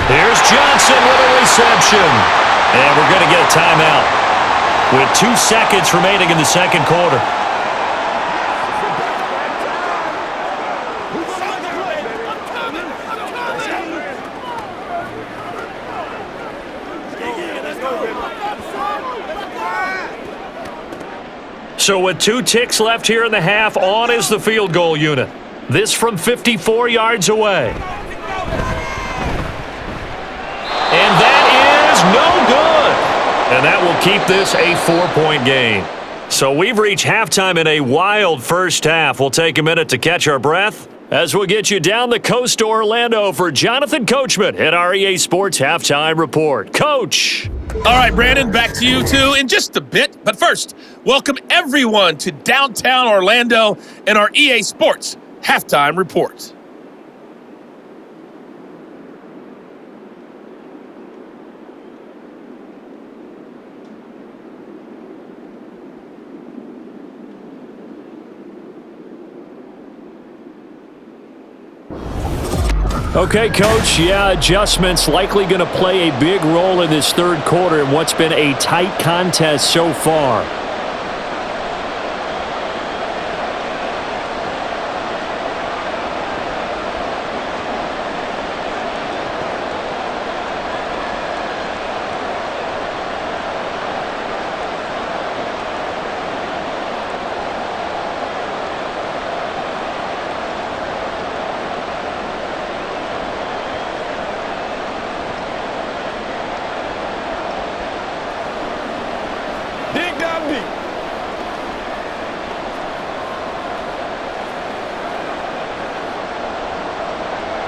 Here's Johnson with a reception. And we're going to get a timeout with 2 seconds remaining in the second quarter. So with 2 ticks left here in the half, on is the field goal unit. This from 54 yards away. And that is no good. And that will keep this a 4-point game. So we've reached halftime in a wild first half. We'll take a minute to catch our breath as we'll get you down the coast to Orlando for Jonathan Coachman at our EA Sports Halftime Report. Coach. All right, Brandon, back to you two in just a bit. But first, welcome everyone to downtown Orlando and our EA Sports Halftime Report. Okay, Coach, adjustments likely going to play a big role in this third quarter in what's been a tight contest so far.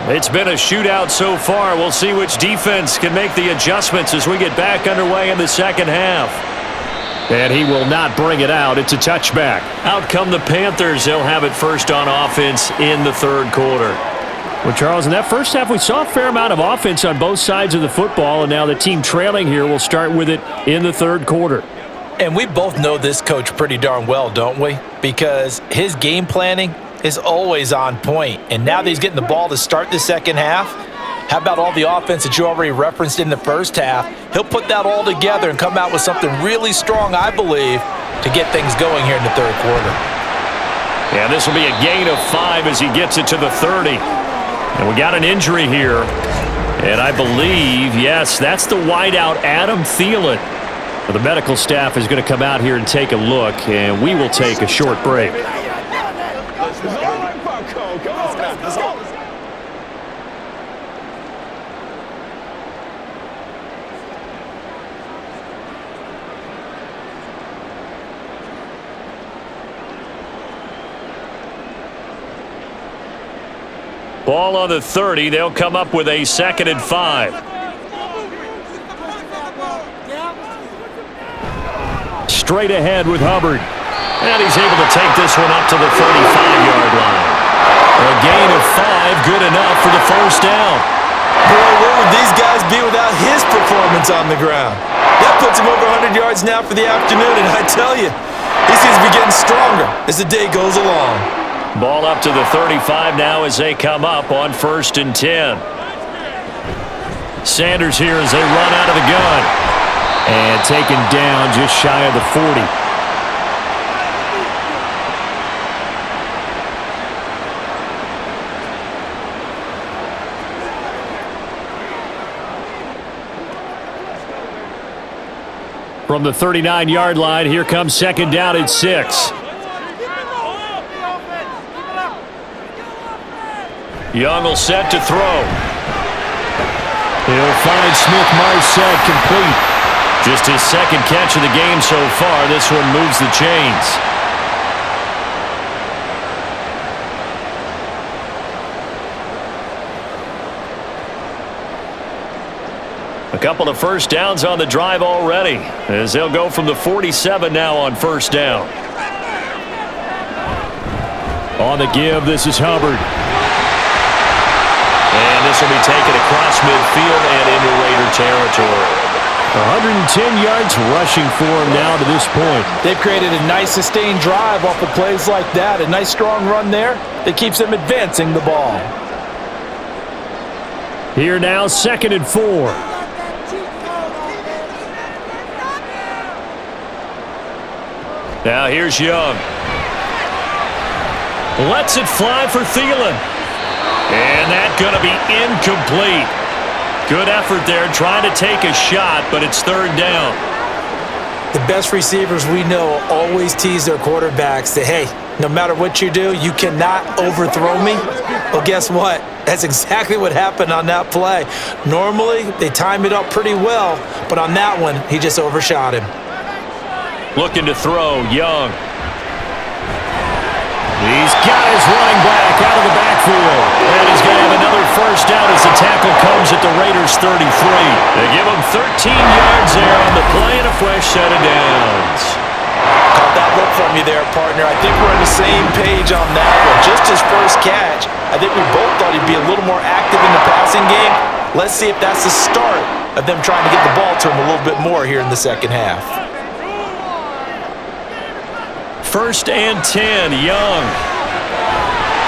It's been a shootout so far. We'll see which defense can make the adjustments as we get back underway in the second half. And he will not bring it out. It's a touchback. Out come the Panthers. They'll have it first on offense in the third quarter. Well, Charles, in that first half, we saw a fair amount of offense on both sides of the football, and now the team trailing here will start with it in the third quarter. And we both know this coach pretty darn well, don't we? Because his game planning is always on point. And now that he's getting the ball to start the second half, how about all the offense that you already referenced in the first half? He'll put that all together and come out with something really strong, I believe, to get things going here in the third quarter. Yeah, this will be a gain of 5 as he gets it to the 30. And we got an injury here. And I believe, yes, that's the wideout, Adam Thielen. Well, the medical staff is going to come out here and take a look, and we will take a short break. Ball on the 30. They'll come up with a 2nd and 5. Straight ahead with Hubbard. And he's able to take this one up to the 35-yard line. A gain of 5, good enough for the first down. Boy, where would these guys be without his performance on the ground? That puts him over 100 yards now for the afternoon, and I tell you, he seems to be getting stronger as the day goes along. Ball up to the 35 now as they come up on 1st and 10. Sanders here as they run out of the gun. And taken down just shy of the 40. From the 39-yard line, here comes 2nd down at 6. Young will set to throw. He'll find Smith-Marset complete. Just his 2nd catch of the game so far. This one moves the chains. A couple of first downs on the drive already, as they'll go from the 47 now on 1st down. On the give, this is Hubbard. And this will be taken across midfield and into Raider territory. 110 yards rushing for him now to this point. They've created a nice sustained drive off of plays like that. A nice strong run there that keeps them advancing the ball. Here now, 2nd and 4. Now here's Young. Lets it fly for Thielen. And that's going to be incomplete. Good effort there trying to take a shot, but it's 3rd down. The best receivers we know always tease their quarterbacks that, hey, no matter what you do, you cannot overthrow me. Well, guess what? That's exactly what happened on that play. Normally, they time it up pretty well, but on that one, he just overshot him. Looking to throw, Young. He's got his running back out of the backfield. And he's going to have another first down as the tackle comes at the Raiders' 33. They give him 13 yards there on the play and a fresh set of downs. Caught that look from you there, partner. I think we're on the same page on that one. Just his first catch, I think we both thought he'd be a little more active in the passing game. Let's see if that's the start of them trying to get the ball to him a little bit more here in the second half. 1st and 10, Young.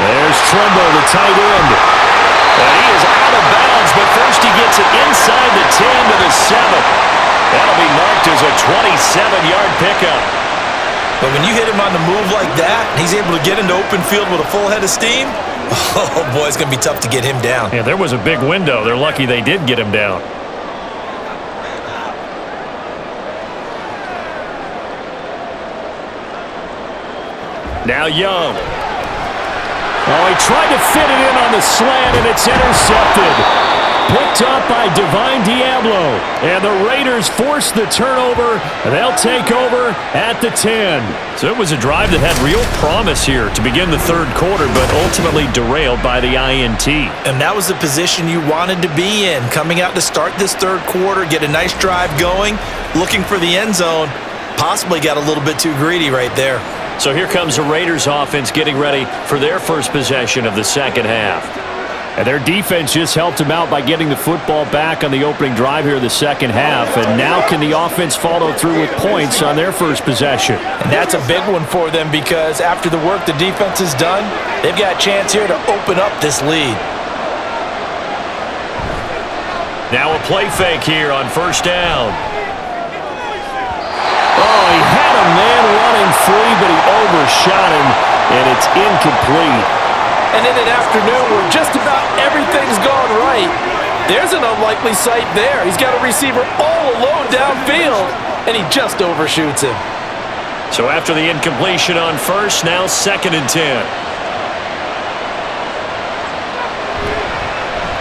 There's Trumbo, the tight end. And he is out of bounds, but first he gets it inside the 10 to the 7. That'll be marked as a 27-yard pickup. But when you hit him on the move like that, he's able to get into open field with a full head of steam, oh boy, it's going to be tough to get him down. Yeah, there was a big window. They're lucky they did get him down. Now Young. Oh, he tried to fit it in on the slant, and it's intercepted. Picked up by Divine Diablo. And the Raiders force the turnover. And they'll take over at the 10. So it was a drive that had real promise here to begin the third quarter, but ultimately derailed by the INT. And that was the position you wanted to be in, coming out to start this third quarter, get a nice drive going, looking for the end zone. Possibly got a little bit too greedy right there. So here comes the Raiders offense getting ready for their first possession of the second half. And their defense just helped them out by getting the football back on the opening drive here in the second half. And now can the offense follow through with points on their first possession? And that's a big one for them because after the work the defense has done, they've got a chance here to open up this lead. Now a play fake here on first down. Oh, he had a man running free, but he overshot him, and it's incomplete. And in an afternoon where just about everything's gone right, there's an unlikely sight there. He's got a receiver all alone downfield, and he just overshoots him. So after the incompletion on first, now 2nd and 10.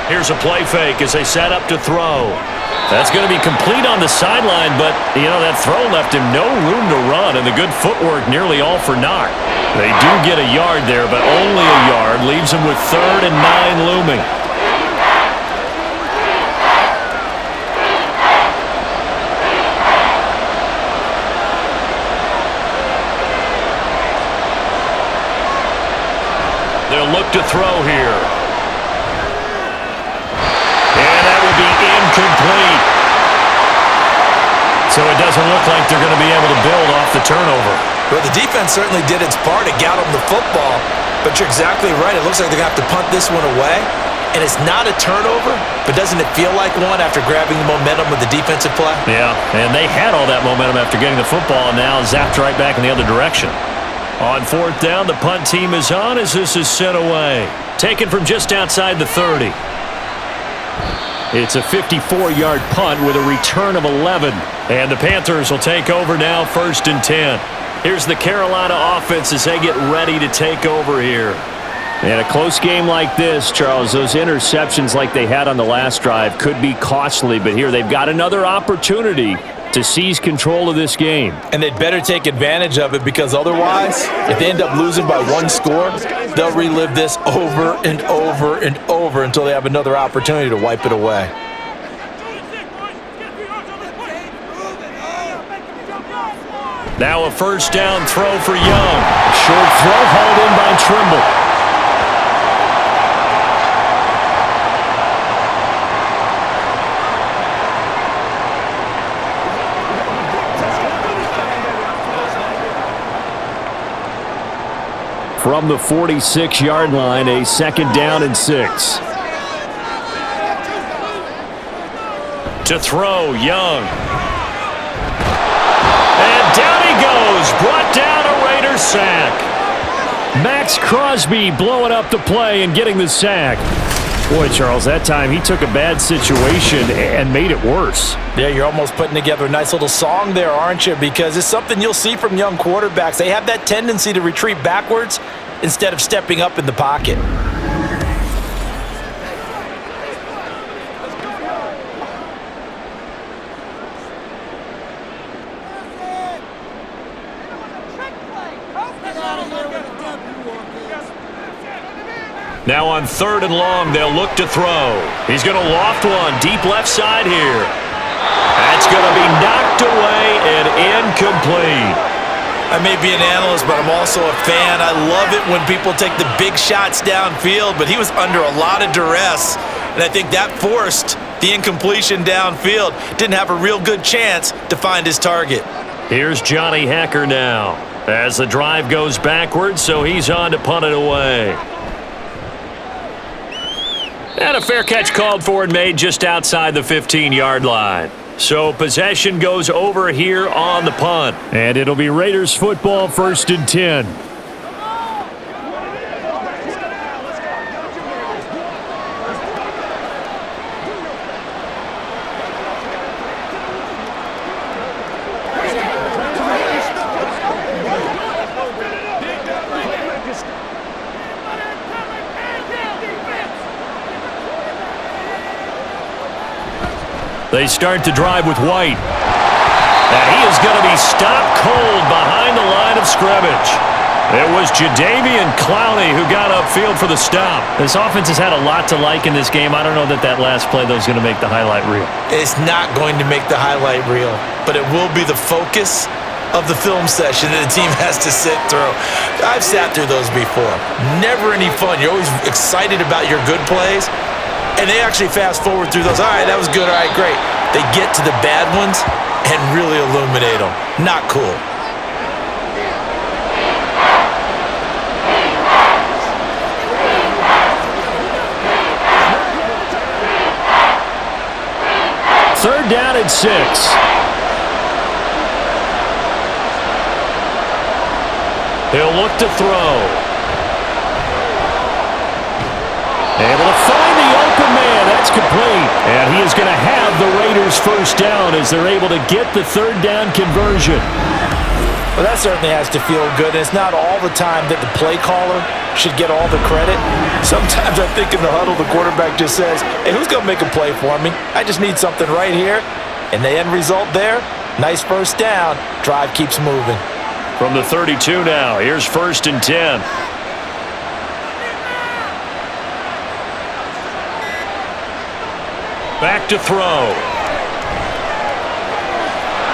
Here's a play fake as they set up to throw. That's going to be complete on the sideline, but, you know, that throw left him no room to run, and the good footwork nearly all for naught. They do get a yard there, but only a yard. Leaves them with 3rd and 9 looming. They'll look to throw here. And that will be incomplete. So it doesn't look like they're going to be able to build off the turnover. Well, the defense certainly did its part to get them the football, but you're exactly right. It looks like they're going to have to punt this one away, and it's not a turnover, but doesn't it feel like one after grabbing the momentum with the defensive play? Yeah, and they had all that momentum after getting the football, and now zapped right back in the other direction. On 4th down, the punt team is on as this is sent away. Taken from just outside the 30. It's a 54-yard punt with a return of 11. And the Panthers will take over now, 1st and 10. Here's the Carolina offense as they get ready to take over here. In a close game like this, Charles, those interceptions like they had on the last drive could be costly, but here they've got another opportunity to seize control of this game. And they'd better take advantage of it because otherwise, if they end up losing by 1 score, they'll relive this over and over and over until they have another opportunity to wipe it away. Now a first down throw for Young. Short throw hauled in by Trimble. From the 46-yard line, a 2nd down and 6. To throw, Young. And down he goes. Brought down a Raider sack. Max Crosby blowing up the play and getting the sack. Boy, Charles, that time he took a bad situation and made it worse. Yeah, you're almost putting together a nice little song there, aren't you? Because it's something you'll see from young quarterbacks. They have that tendency to retreat backwards instead of stepping up in the pocket. Now on 3rd and long, they'll look to throw. He's going to loft one deep left side here. That's going to be knocked away and incomplete. I may be an analyst, but I'm also a fan. I love it when people take the big shots downfield, but he was under a lot of duress, and I think that forced the incompletion downfield. Didn't have a real good chance to find his target. Here's Johnny Hecker now as the drive goes backwards, so he's on to punt it away. And a fair catch called for and made just outside the 15-yard line. So possession goes over here on the punt. And it'll be Raiders football, 1st and 10. They start the drive with White. And he is going to be stopped cold behind the line of scrimmage. It was Jadeveon Clowney who got upfield for the stop. This offense has had a lot to like in this game. I don't know that last play, though, is going to make the highlight reel. It's not going to make the highlight reel, but it will be the focus of the film session that the team has to sit through. I've sat through those before. Never any fun. You're always excited about your good plays, and they actually fast forward through those. All right, that was good. All right, great. They get to the bad ones and really illuminate them. Not cool. Third down and 6. He'll look to throw. Able to find the open man. That's complete. And he is going to have the Raiders first down as they're able to get the third down conversion. Well, that certainly has to feel good. And it's not all the time that the play caller should get all the credit. Sometimes I think in the huddle, the quarterback just says, hey, who's going to make a play for me? I just need something right here. And the end result there, nice first down. Drive keeps moving. From the 32 now, here's 1st and 10. Back to throw.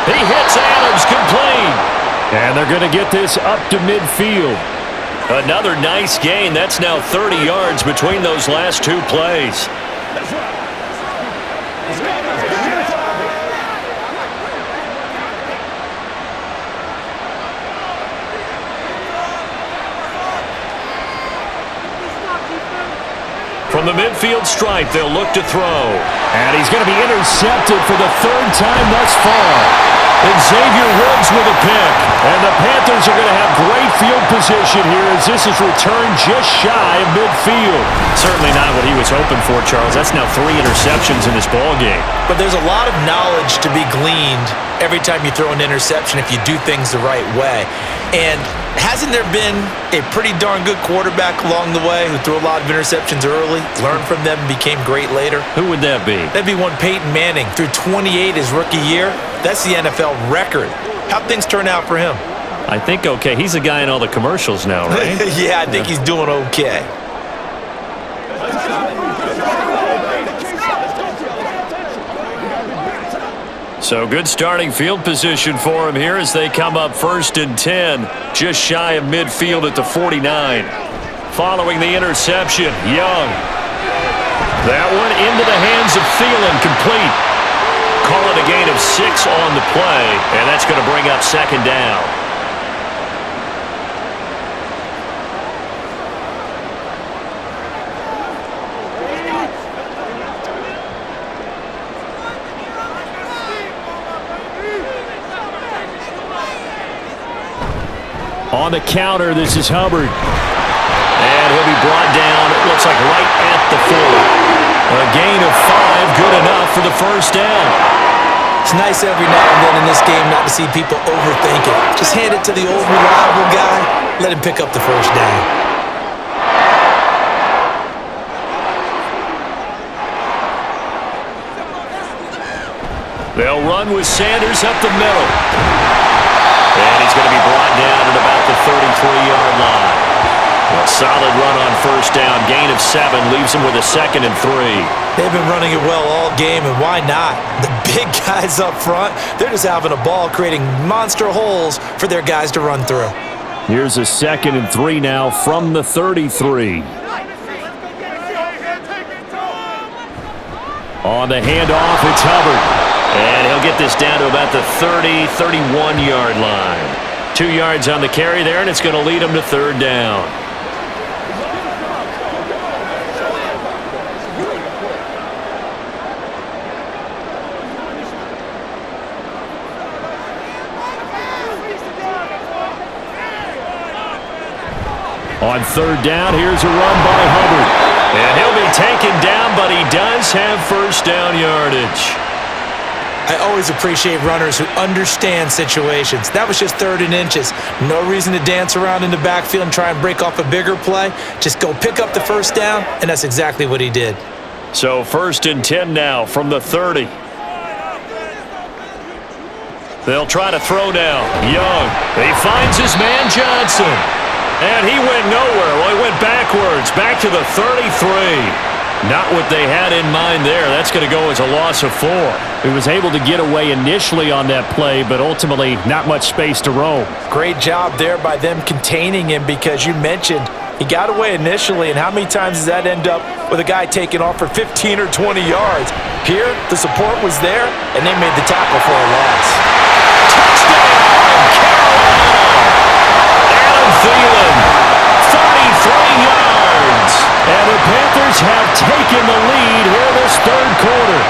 He hits Adams, complete. And they're going to get this up to midfield. Another nice gain. That's now 30 yards between those last two plays. From the midfield stripe, they'll look to throw. And he's going to be intercepted for the third time thus far. And Xavier Woods with a pick. And the Panthers are going to have great field position here as this is returned just shy of midfield. Certainly not what he was hoping for, Charles. That's now 3 interceptions in this ballgame. But there's a lot of knowledge to be gleaned every time you throw an interception if you do things the right way. And hasn't there been a pretty darn good quarterback along the way who threw a lot of interceptions early, learned from them, and became great later? Who would that be? That'd be one Peyton Manning. Threw 28 his rookie year. That's the NFL record. How'd things turn out for him? I think okay. He's a guy in all the commercials now, right? Yeah, I think he's doing okay. So good starting field position for him here as they come up 1st and 10, just shy of midfield at the 49. Following the interception, Young. That one into the hands of Thielen, complete. Call it a gain of 6 on the play, and that's going to bring up 2nd down. On the counter, this is Hubbard. And he'll be brought down, it looks like right at the 40. A gain of 5, good enough for the first down. It's nice every now and then in this game not to see people overthink it. Just hand it to the old reliable guy, let him pick up the first down. They'll run with Sanders up the middle. And he's going to be brought down at about the 33-yard line. A solid run on first down. Gain of 7 leaves him with a 2nd and 3. They've been running it well all game, and why not? The big guys up front, they're just having a ball creating monster holes for their guys to run through. Here's a 2nd and 3 now from the 33. On the handoff, it's Hubbard. And he'll get this down to about the 30, 31-yard line. 2 yards on the carry there, and it's going to lead him to 3rd down. On 3rd down, here's a run by Hubbard. And he'll be taken down, but he does have first down yardage. I always appreciate runners who understand situations. That was just 3rd and inches. No reason to dance around in the backfield and try and break off a bigger play. Just go pick up the first down, and that's exactly what he did. So 1st and 10 now from the 30. They'll try to throw now. Young. He finds his man Johnson. And he went nowhere. Well, he went backwards. Back to the 33. Not what they had in mind there. That's going to go as a loss of 4. He was able to get away initially on that play, but ultimately not much space to roam. Great job there by them containing him, because you mentioned he got away initially, and how many times does that end up with a guy taking off for 15 or 20 yards? Here, the support was there, and they made the tackle for a loss. Touchdown, Carolina! Adam Thielen, 33 yards. And the Panthers have taken the lead here this third quarter.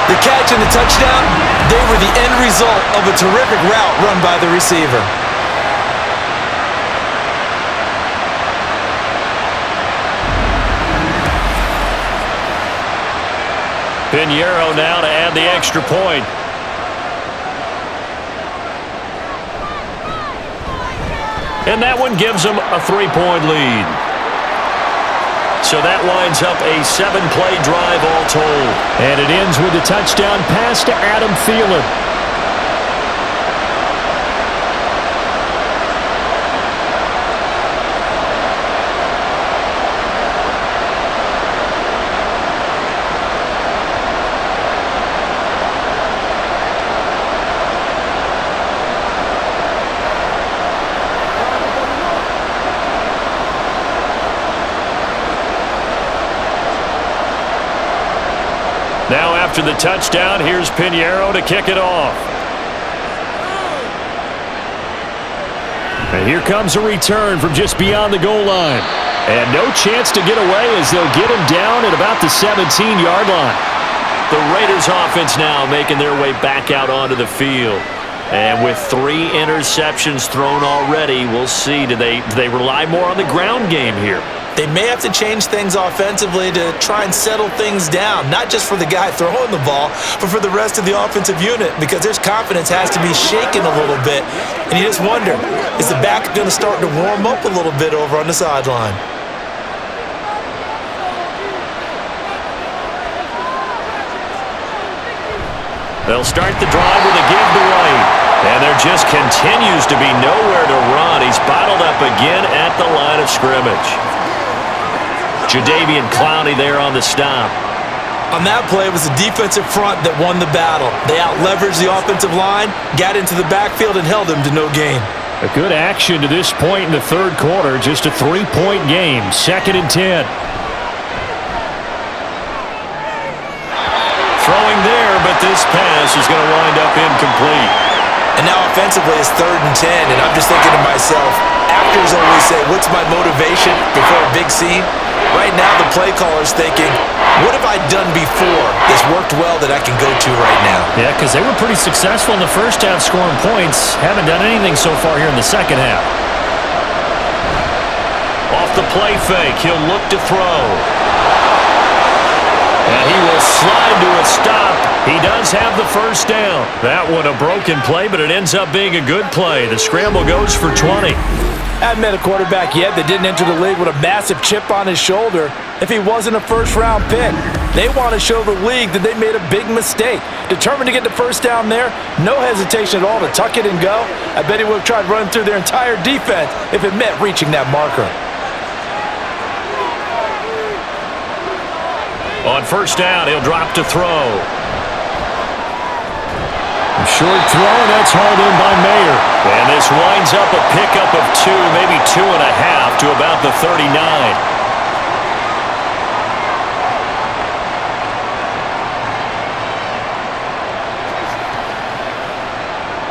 The catch and the touchdown, they were the end result of a terrific route run by the receiver. Pinheiro now to add the extra point. And that one gives them a 3-point lead. So that winds up a 7-play drive all told. And it ends with a touchdown pass to Adam Thielen. Now after the touchdown, here's Pinheiro to kick it off. And here comes a return from just beyond the goal line. And no chance to get away as they'll get him down at about the 17-yard line. The Raiders offense now making their way back out onto the field. And with 3 interceptions thrown already, we'll see. Do they rely more on the ground game here? They may have to change things offensively to try and settle things down, not just for the guy throwing the ball, but for the rest of the offensive unit, because their confidence has to be shaken a little bit. And you just wonder, is the back going to start to warm up a little bit over on the sideline? They'll start the drive with a give to White. And there just continues to be nowhere to run. He's bottled up again at the line of scrimmage. Jadeveon Clowney there on the stop. On that play, it was the defensive front that won the battle. They out-leveraged the offensive line, got into the backfield, and held them to no gain. A good action to this point in the third quarter. Just a 3-point game. 2nd and 10. Throwing there, but this pass is going to wind up incomplete. And now offensively, it's 3rd and 10, and I'm just thinking to myself, actors always say, what's my motivation before a big scene? Right now, the play caller's thinking, what have I done before that's worked well that I can go to right now? Yeah, because they were pretty successful in the first half scoring points. Haven't done anything so far here in the second half. Off the play fake, he'll look to throw. And he will slide to a stop. He does have the first down. That one a broken play, but it ends up being a good play. The scramble goes for 20. Haven't met a quarterback yet that didn't enter the league with a massive chip on his shoulder if he wasn't a first-round pick. They want to show the league that they made a big mistake. Determined to get the first down there, no hesitation at all to tuck it and go. I bet he would have tried running through their entire defense if it meant reaching that marker. On first down, he'll drop to throw. Short throw, and that's hauled in by Mayer. And this winds up a pickup of 2, maybe 2.5 to about the 39.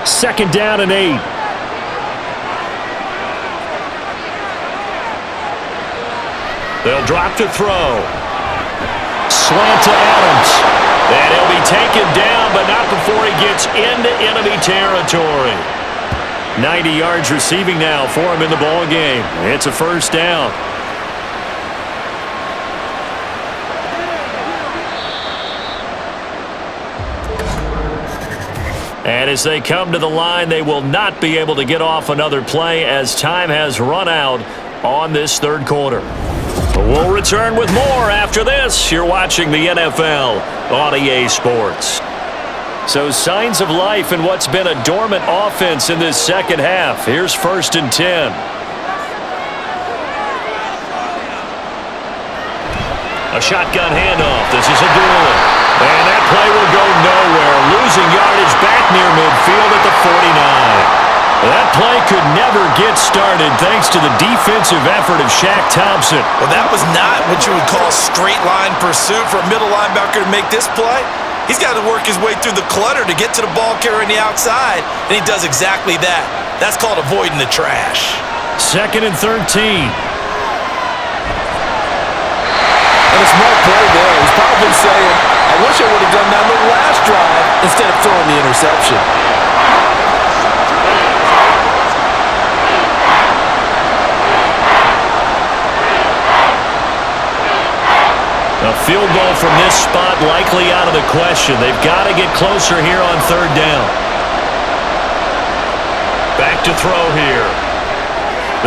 Second down and 8. They'll drop to throw. Slant to Adams. And he'll be taken down, but not before he gets into enemy territory. 90 yards receiving now for him in the ball game. It's a first down. And as they come to the line, they will not be able to get off another play as time has run out on this third quarter. We'll return with more after this. You're watching the NFL on EA Sports. So signs of life in what's been a dormant offense in this second half. Here's 1st and 10. A shotgun handoff. This is a duel. And that play will go nowhere. Losing yardage back near midfield at the 49. That play could never get started thanks to the defensive effort of Shaq Thompson. Well, that was not what you would call straight line pursuit for a middle linebacker to make this play. He's got to work his way through the clutter to get to the ball carrier on the outside, and he does exactly that. That's called avoiding the trash. 2nd and 13. And a smart play there. He's probably saying, I wish I would have done that on the last drive instead of throwing the interception. A field goal from this spot likely out of the question. They've got to get closer here on 3rd down. Back to throw here.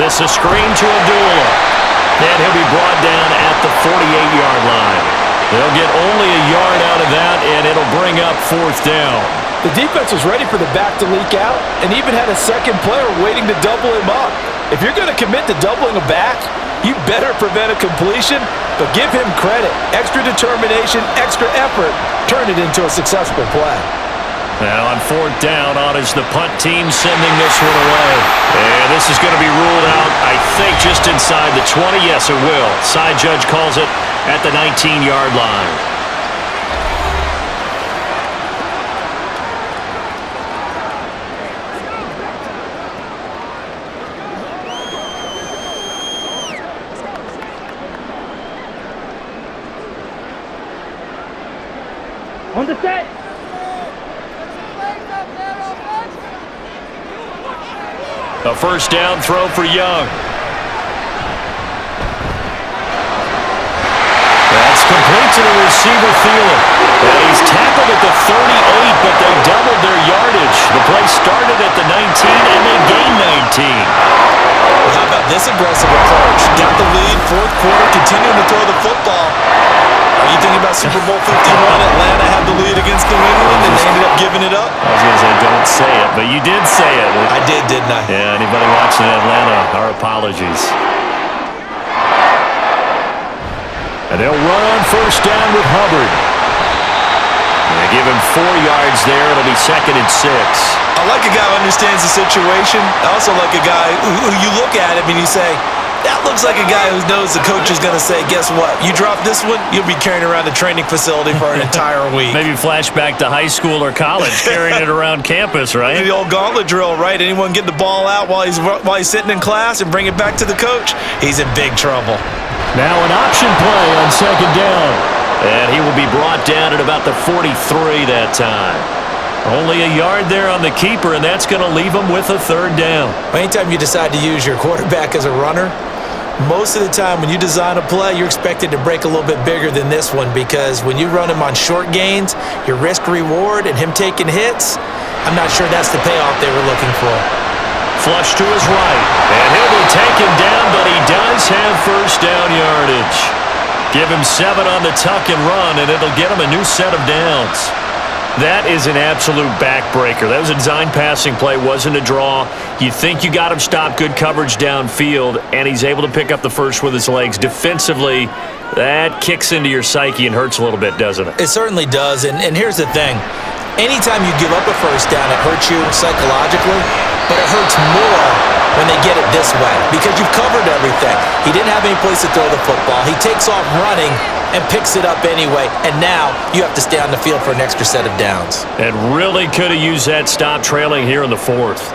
This is screen to Abdullah. And he'll be brought down at the 48-yard line. They'll get only a yard out of that, and it'll bring up 4th down. The defense was ready for the back to leak out and even had a second player waiting to double him up. If you're going to commit to doubling a back, you better prevent a completion, but give him credit. Extra determination, extra effort, turn it into a successful play. Now on 4th down, on is the punt team sending this one away. And this is going to be ruled out, I think, just inside the 20. Yes, it will. Side judge calls it at the 19-yard line. On the set. A 1st down throw for Young. That's complete to the receiver, Thielen. And he's tackled at the 38, but they doubled their yardage. The play started at the 19, and they gained 19. Well, how about this aggressive approach? Got the lead, 4th quarter, continuing to throw the football. Are you thinking about Super Bowl 51? Atlanta had the lead against New England, and they ended up giving it up? I was going to say, don't say it, but you did say it. I did, didn't I? Yeah, anybody watching Atlanta, our apologies. And they'll run on 1st down with Hubbard. And they give him 4 yards there. It'll be 2nd and 6. I like a guy who understands the situation. I also like a guy who you look at him and you say, that looks like a guy who knows the coach is going to say, guess what? You drop this one, you'll be carrying around the training facility for an entire week. Maybe flashback to high school or college, carrying it around campus, right? The old gauntlet drill, right? Anyone get the ball out while he's sitting in class and bring it back to the coach, he's in big trouble. Now an option play on 2nd down. And he will be brought down at about the 43 that time. Only a yard there on the keeper, and that's going to leave him with a 3rd down. Anytime you decide to use your quarterback as a runner, most of the time when you design a play, you're expected to break a little bit bigger than this one because when you run him on short gains, your risk-reward and him taking hits, I'm not sure that's the payoff they were looking for. Flush to his right, and he'll be taken down, but he does have 1st down yardage. Give him 7 on the tuck and run, and it'll get him a new set of downs. That is an absolute backbreaker. That was a design passing play, wasn't a draw. You think you got him stopped, good coverage downfield, and he's able to pick up the first with his legs. Defensively, that kicks into your psyche and hurts a little bit, doesn't it? It certainly does, and here's the thing. Anytime you give up a 1st down, it hurts you psychologically, but it hurts more when they get it this way because you've covered everything. He didn't have any place to throw the football. He takes off running and picks it up anyway, and now you have to stay on the field for an extra set of downs. And really could have used that stop trailing here in the 4th.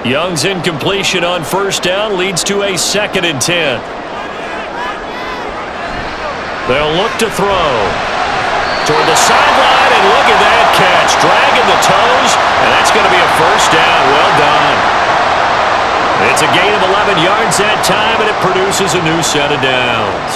Young's incompletion on 1st down leads to a 2nd and 10. They'll look to throw. Toward the sideline, and look at that catch. Dragging the toes, and that's going to be a 1st down. Well done. It's a gain of 11 yards that time, and it produces a new set of downs.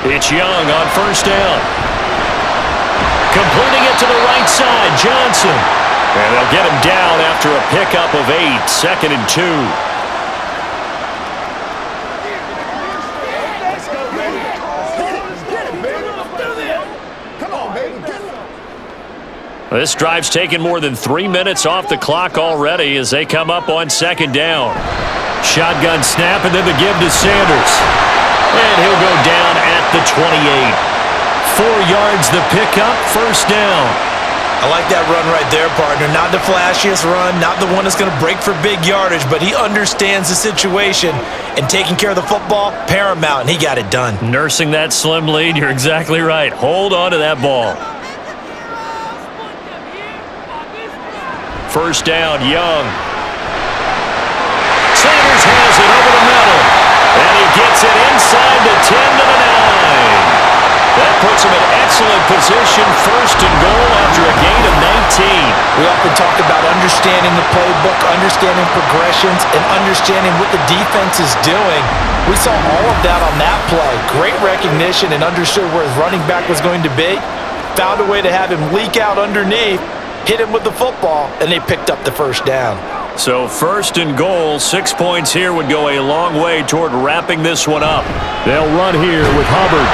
It's Young on 1st down. Completing it to the right side, Johnson. And they'll get him down after a pickup of 8, 2nd and 2. This drive's taken more than 3 minutes off the clock already as they come up on 2nd down. Shotgun snap and then the give to Sanders. And he'll go down at the 28. 4 yards the pickup, 1st down. I like that run right there, partner. Not the flashiest run, not the one that's going to break for big yardage, but he understands the situation, and taking care of the football, paramount, and he got it done. Nursing that slim lead, you're exactly right. Hold on to that ball. 1st down, Young. Sanders has it over the middle, and he gets it inside the 10 to the 9. That puts him in excellent position, 1st and goal after a gain of 19. We often talk about understanding the playbook, understanding progressions, and understanding what the defense is doing. We saw all of that on that play. Great recognition and understood where his running back was going to be. Found a way to have him leak out underneath, hit him with the football, and they picked up the 1st down. So 1st and goal, 6 points here would go a long way toward wrapping this one up. They'll run here with Hubbard.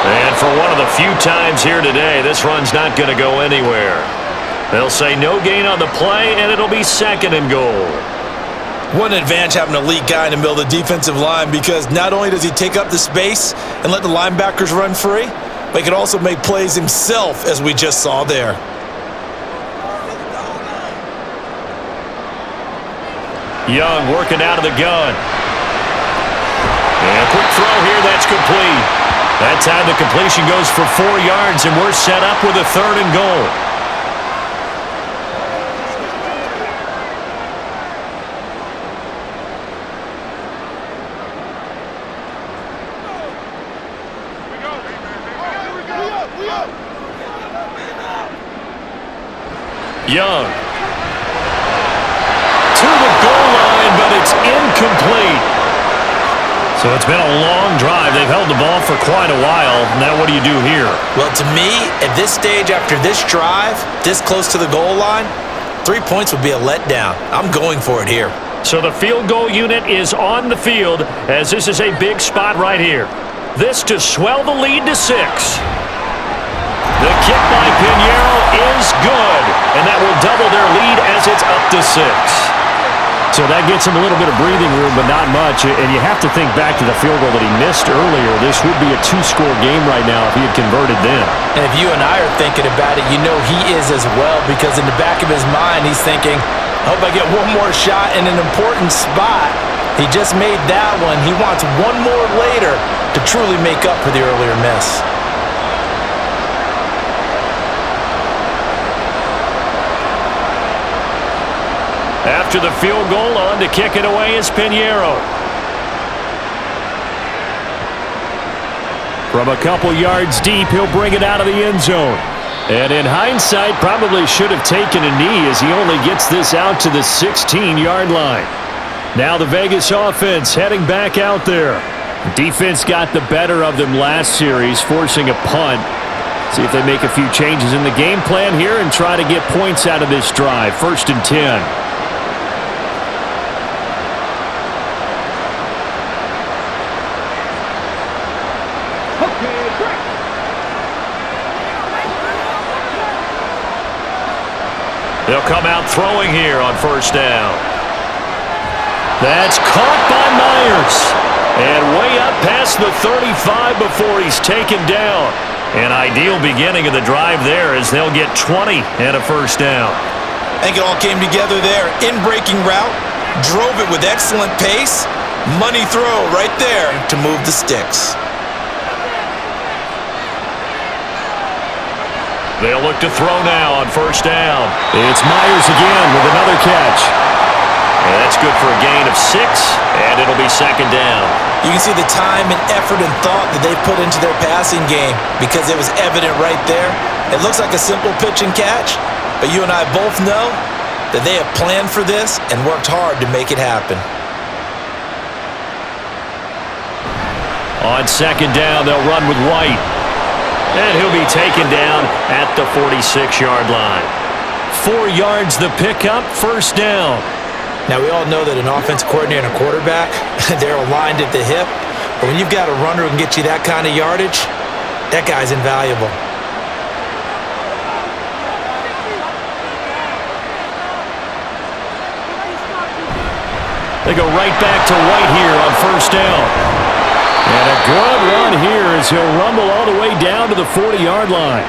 And for one of the few times here today, this run's not going to go anywhere. They'll say no gain on the play, and it'll be 2nd and goal. What an advantage having an elite guy in the middle of the defensive line, because not only does he take up the space and let the linebackers run free, but he can also make plays himself, as we just saw there. Young working out of the gun. And a quick throw here, that's complete. That time the completion goes for 4 yards, and we're set up with a 3rd and goal. Young. To the goal line, but it's incomplete. So it's been a long drive. They've held the ball for quite a while. Now what do you do here? Well, to me, at this stage after this drive, this close to the goal line, 3 points would be a letdown. I'm going for it here. So the field goal unit is on the field as this is a big spot right here. This to swell the lead to 6. The kick by Pinheiro is good, and that will double their lead as it's up to 6. So that gets him a little bit of breathing room, but not much. And you have to think back to the field goal that he missed earlier. This would be a 2-score game right now if he had converted then. And if you and I are thinking about it, you know he is as well, because in the back of his mind, he's thinking, I hope I get one more shot in an important spot. He just made that one. He wants one more later to truly make up for the earlier miss. After the field goal, on to kick it away is Pinheiro. From a couple yards deep, he'll bring it out of the end zone. And in hindsight, probably should have taken a knee as he only gets this out to the 16-yard line. Now the Vegas offense heading back out there. Defense got the better of them last series, forcing a punt. See if they make a few changes in the game plan here and try to get points out of this drive. 1st and 10. They'll come out throwing here on 1st down. That's caught by Myers. And way up past the 35 before he's taken down. An ideal beginning of the drive there as they'll get 20 and a 1st down. I think it all came together there. In-breaking route, drove it with excellent pace. Money throw right there to move the sticks. They'll look to throw now on 1st down. It's Myers again with another catch. And that's good for a gain of 6, and it'll be 2nd down. You can see the time and effort and thought that they put into their passing game because it was evident right there. It looks like a simple pitch and catch, but you and I both know that they have planned for this and worked hard to make it happen. On 2nd down, they'll run with White. And he'll be taken down at the 46-yard line. 4 yards the pickup, first down. Now, we all know that an offense coordinator and a quarterback, they're aligned at the hip. But when you've got a runner who can get you that kind of yardage, that guy's invaluable. They go right back to White here on first down. And a good run here as he'll rumble all the way down to the 40-yard line.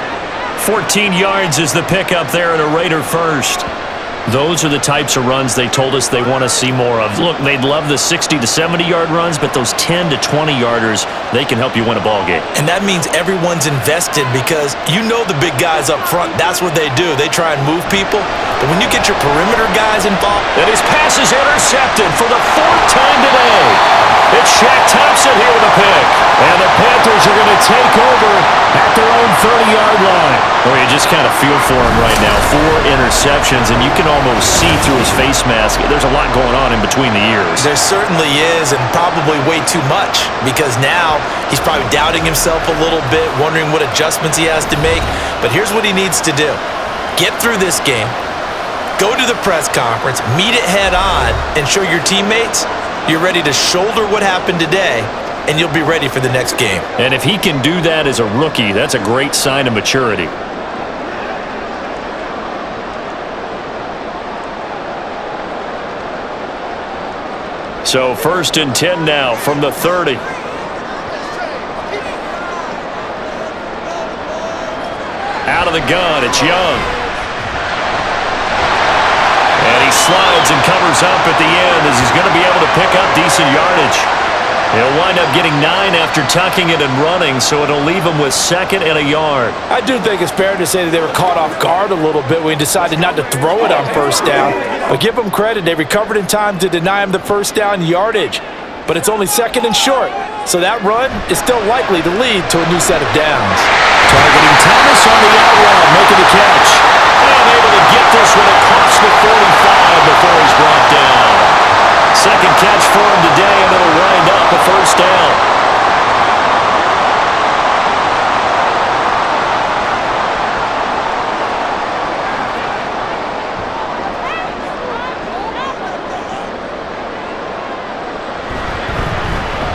14 yards is the pickup there at a Raider first. Those are the types of runs they told us they want to see more of. Look, they'd love the 60 to 70-yard runs, but those 10 to 20-yarders, they can help you win a ball game. And that means everyone's invested because you know the big guys up front, that's what they do. They try and move people. But when you get your perimeter guys involved... And his pass is intercepted for the 4th time today. It's Shaq Thompson here with a pick. And the Panthers are going to take over at their own 30-yard line. Well, you just kind of feel for him right now. 4 interceptions, and you can almost see through his face mask. There's a lot going on in between the ears. There certainly is, and probably way too much, because now he's probably doubting himself a little bit, wondering what adjustments he has to make. But here's what he needs to do. Get through this game, go to the press conference, meet it head on, and show your teammates you're ready to shoulder what happened today, and you'll be ready for the next game. And if he can do that as a rookie, that's a great sign of maturity. So 1st and 10 now from the 30. Out of the gun, it's Young. And he slides and covers up at the end as he's going to be able to pick up decent yardage. He'll wind up getting 9 after tucking it and running, so it'll leave him with 2nd and a yard. I do think it's fair to say that they were caught off guard a little bit when he decided not to throw it on first down. But give them credit, they recovered in time to deny him the first down yardage. But it's only 2nd and short, so that run is still likely to lead to a new set of downs. Targeting Thomas on the out route, making the catch. And able to get this one across the 45 before he's brought down. 2nd catch for him today, and it'll wind up a first down.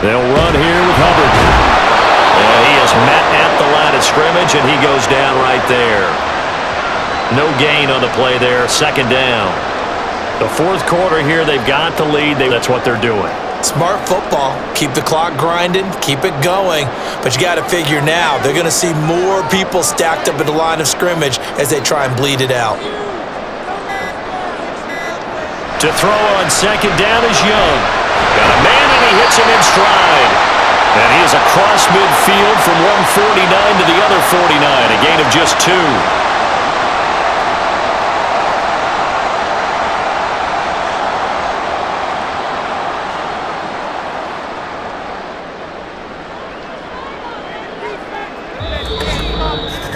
They'll run here with Hubbard. And he is met at the line of scrimmage, and he goes down right there. No gain on the play there, 2nd down. The 4th quarter here, they've got the lead. That's what they're doing. Smart football. Keep the clock grinding, keep it going. But you got to figure now, they're going to see more people stacked up at the line of scrimmage as they try and bleed it out. To throw on 2nd down is Young. Got a man, and he hits him in stride. And he is across midfield from 149 to the other 49, a gain of just 2.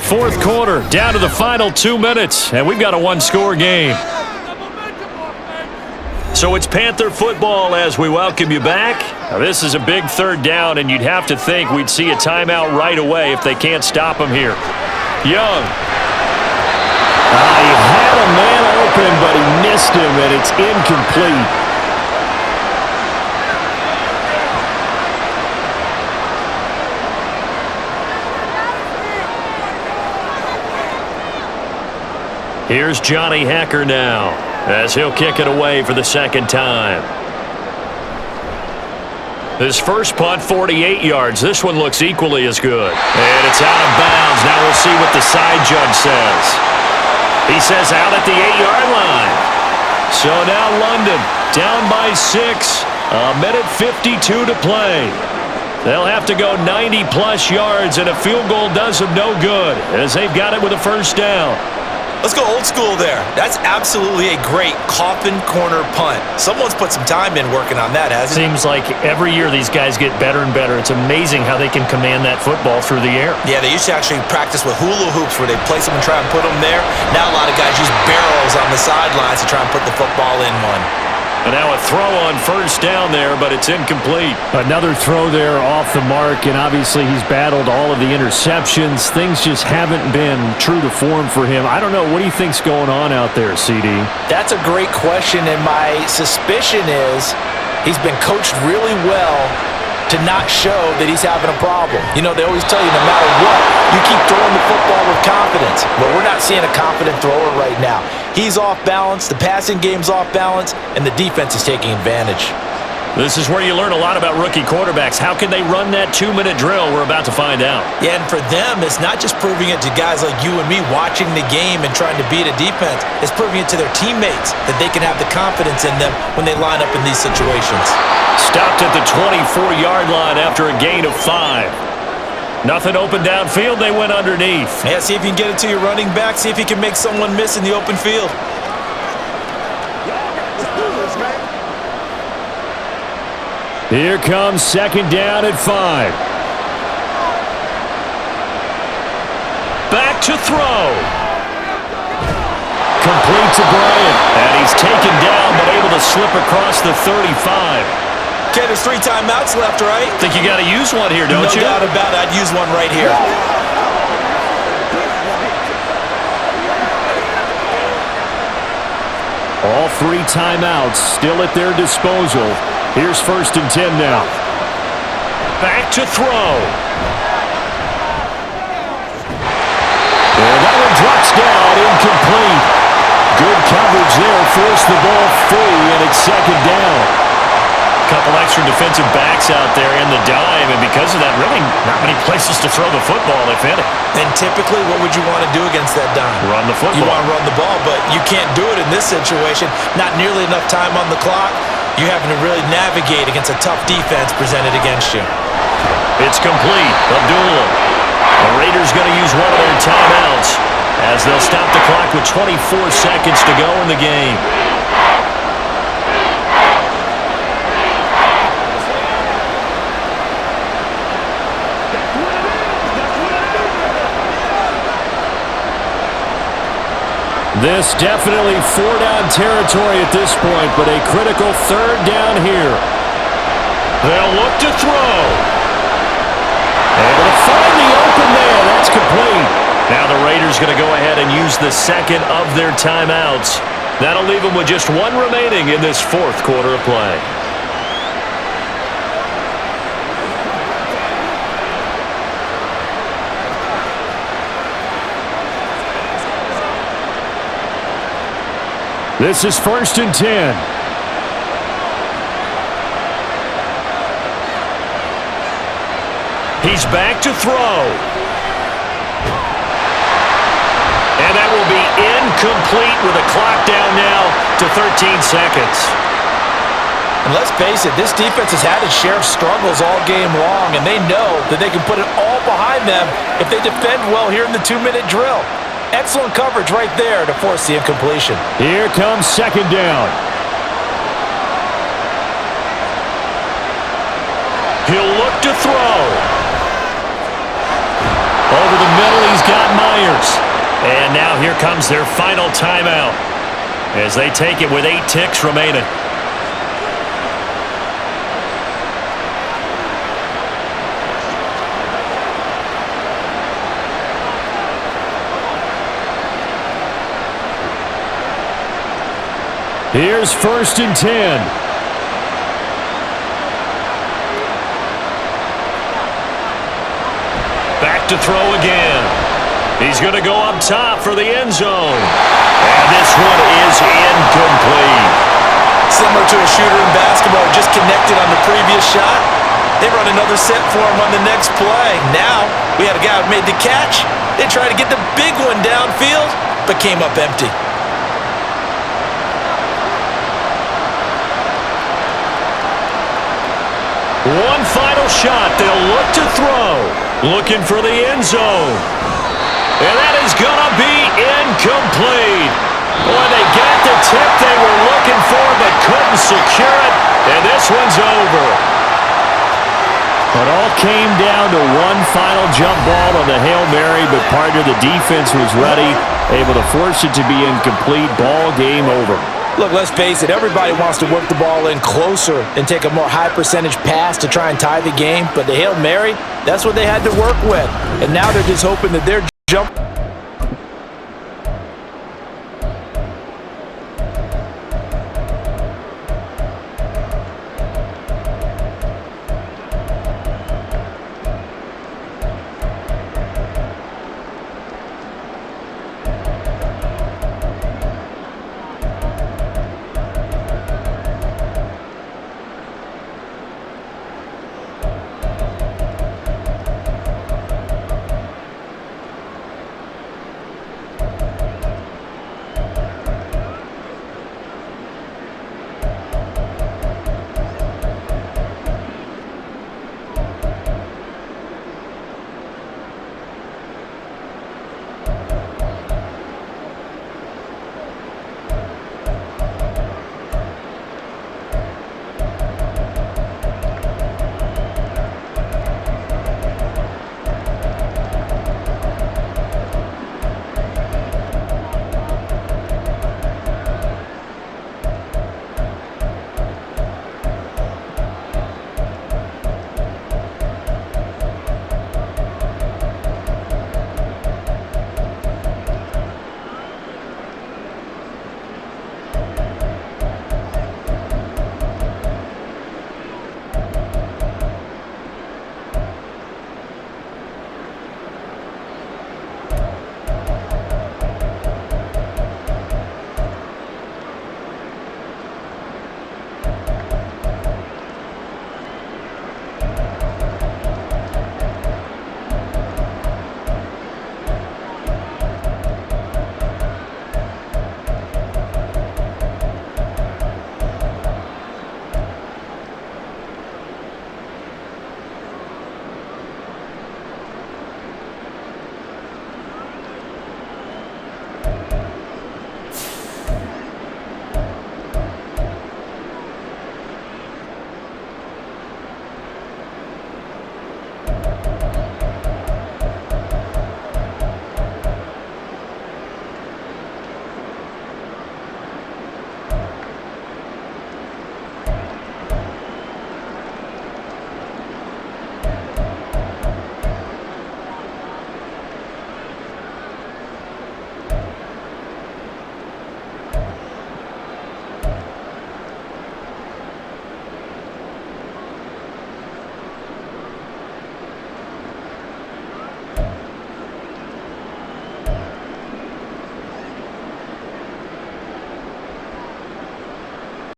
Fourth quarter, down to the final 2 minutes, and we've got a 1-score game. So it's Panther football as we welcome you back. Now this is a big 3rd down, and you'd have to think we'd see a timeout right away if they can't stop him here. Young. He had a man open, but he missed him, and it's incomplete. Here's Johnny Hacker now as he'll kick it away for the 2nd time. His first punt, 48 yards. This one looks equally as good. And it's out of bounds. Now we'll see what the side judge says. He says out at the 8-yard line. So now London down by 6. A minute 52 to play. They'll have to go 90-plus yards, and a field goal does them no good as they've got it with a first down. Let's go old school there. That's absolutely a great coffin corner punt. Someone's put some time in working on that, hasn't it? Seems like every year these guys get better and better. It's amazing how they can command that football through the air. Yeah, they used to actually practice with hula hoops where they place them and try and put them there. Now a lot of guys use barrels on the sidelines to try and put the football in one. And now a throw on first down there, but it's incomplete. Another throw there off the mark, and obviously he's battled all of the interceptions. Things just haven't been true to form for him. I don't know. What do you think's going on out there, CD? That's a great question, and my suspicion is he's been coached really well to not show that he's having a problem. You know, they always tell you no matter what, you keep throwing the football with confidence. But we're not seeing a confident thrower right now. He's off balance, the passing game's off balance, and the defense is taking advantage. This is where you learn a lot about rookie quarterbacks. How can they run that 2-minute drill? We're about to find out. Yeah, and for them, it's not just proving it to guys like you and me watching the game and trying to beat a defense. It's proving it to their teammates that they can have the confidence in them when they line up in these situations. Stopped at the 24-yard line after a gain of 5. Nothing open downfield. They went underneath. Yeah, see if you can get it to your running back. See if you can make someone miss in the open field. Here comes second down at 5. Back to throw. Complete to Bryant. And he's taken down, but able to slip across the 35. Okay, there's 3 timeouts left, right? Think you got to use one here, don't you? No doubt about it. I'd use one right here. All 3 timeouts still at their disposal. Here's 1st and 10 now. Back to throw. And that one drops down, incomplete. Good coverage there, forced the ball free, and it's second down. Couple extra defensive backs out there in the dime, and because of that, really not many places to throw the football, if any. And typically, what would you want to do against that dime? Run the football. You want to run the ball, but you can't do it in this situation. Not nearly enough time on the clock. You're having to really navigate against a tough defense presented against you. It's complete. Abdullah. The Raiders going to use one of their timeouts as they'll stop the clock with 24 seconds to go in the game. This definitely 4-down territory at this point, but a critical 3rd down here. They'll look to throw. Able to find the open there. That's complete. Now the Raiders going to go ahead and use the second of their timeouts. That'll leave them with just 1 remaining in this 4th quarter of play. This is 1st and 10. He's back to throw. And that will be incomplete with a clock down now to 13 seconds. And let's face it, this defense has had its share of struggles all game long, and they know that they can put it all behind them if they defend well here in the 2-minute drill. Excellent coverage right there to force the incompletion. Here comes second down. He'll look to throw. Over the middle, he's got Myers. And now here comes their final timeout as they take it with 8 ticks remaining. Here's 1st and 10. Back to throw again. He's going to go up top for the end zone. And this one is incomplete. Similar to a shooter in basketball, just connected on the previous shot. They run another set for him on the next play. Now, we had a guy who made the catch. They tried to get the big one downfield, but came up empty. One final shot. They'll look to throw. Looking for the end zone. And that is going to be incomplete. Boy, they got the tip they were looking for but couldn't secure it. And this one's over. It all came down to one final jump ball on the Hail Mary, but part of the defense was ready, able to force it to be incomplete. Ball game over. Look, let's face it, everybody wants to work the ball in closer and take a more high percentage pass to try and tie the game, but the Hail Mary, that's what they had to work with. And now they're just hoping that their jump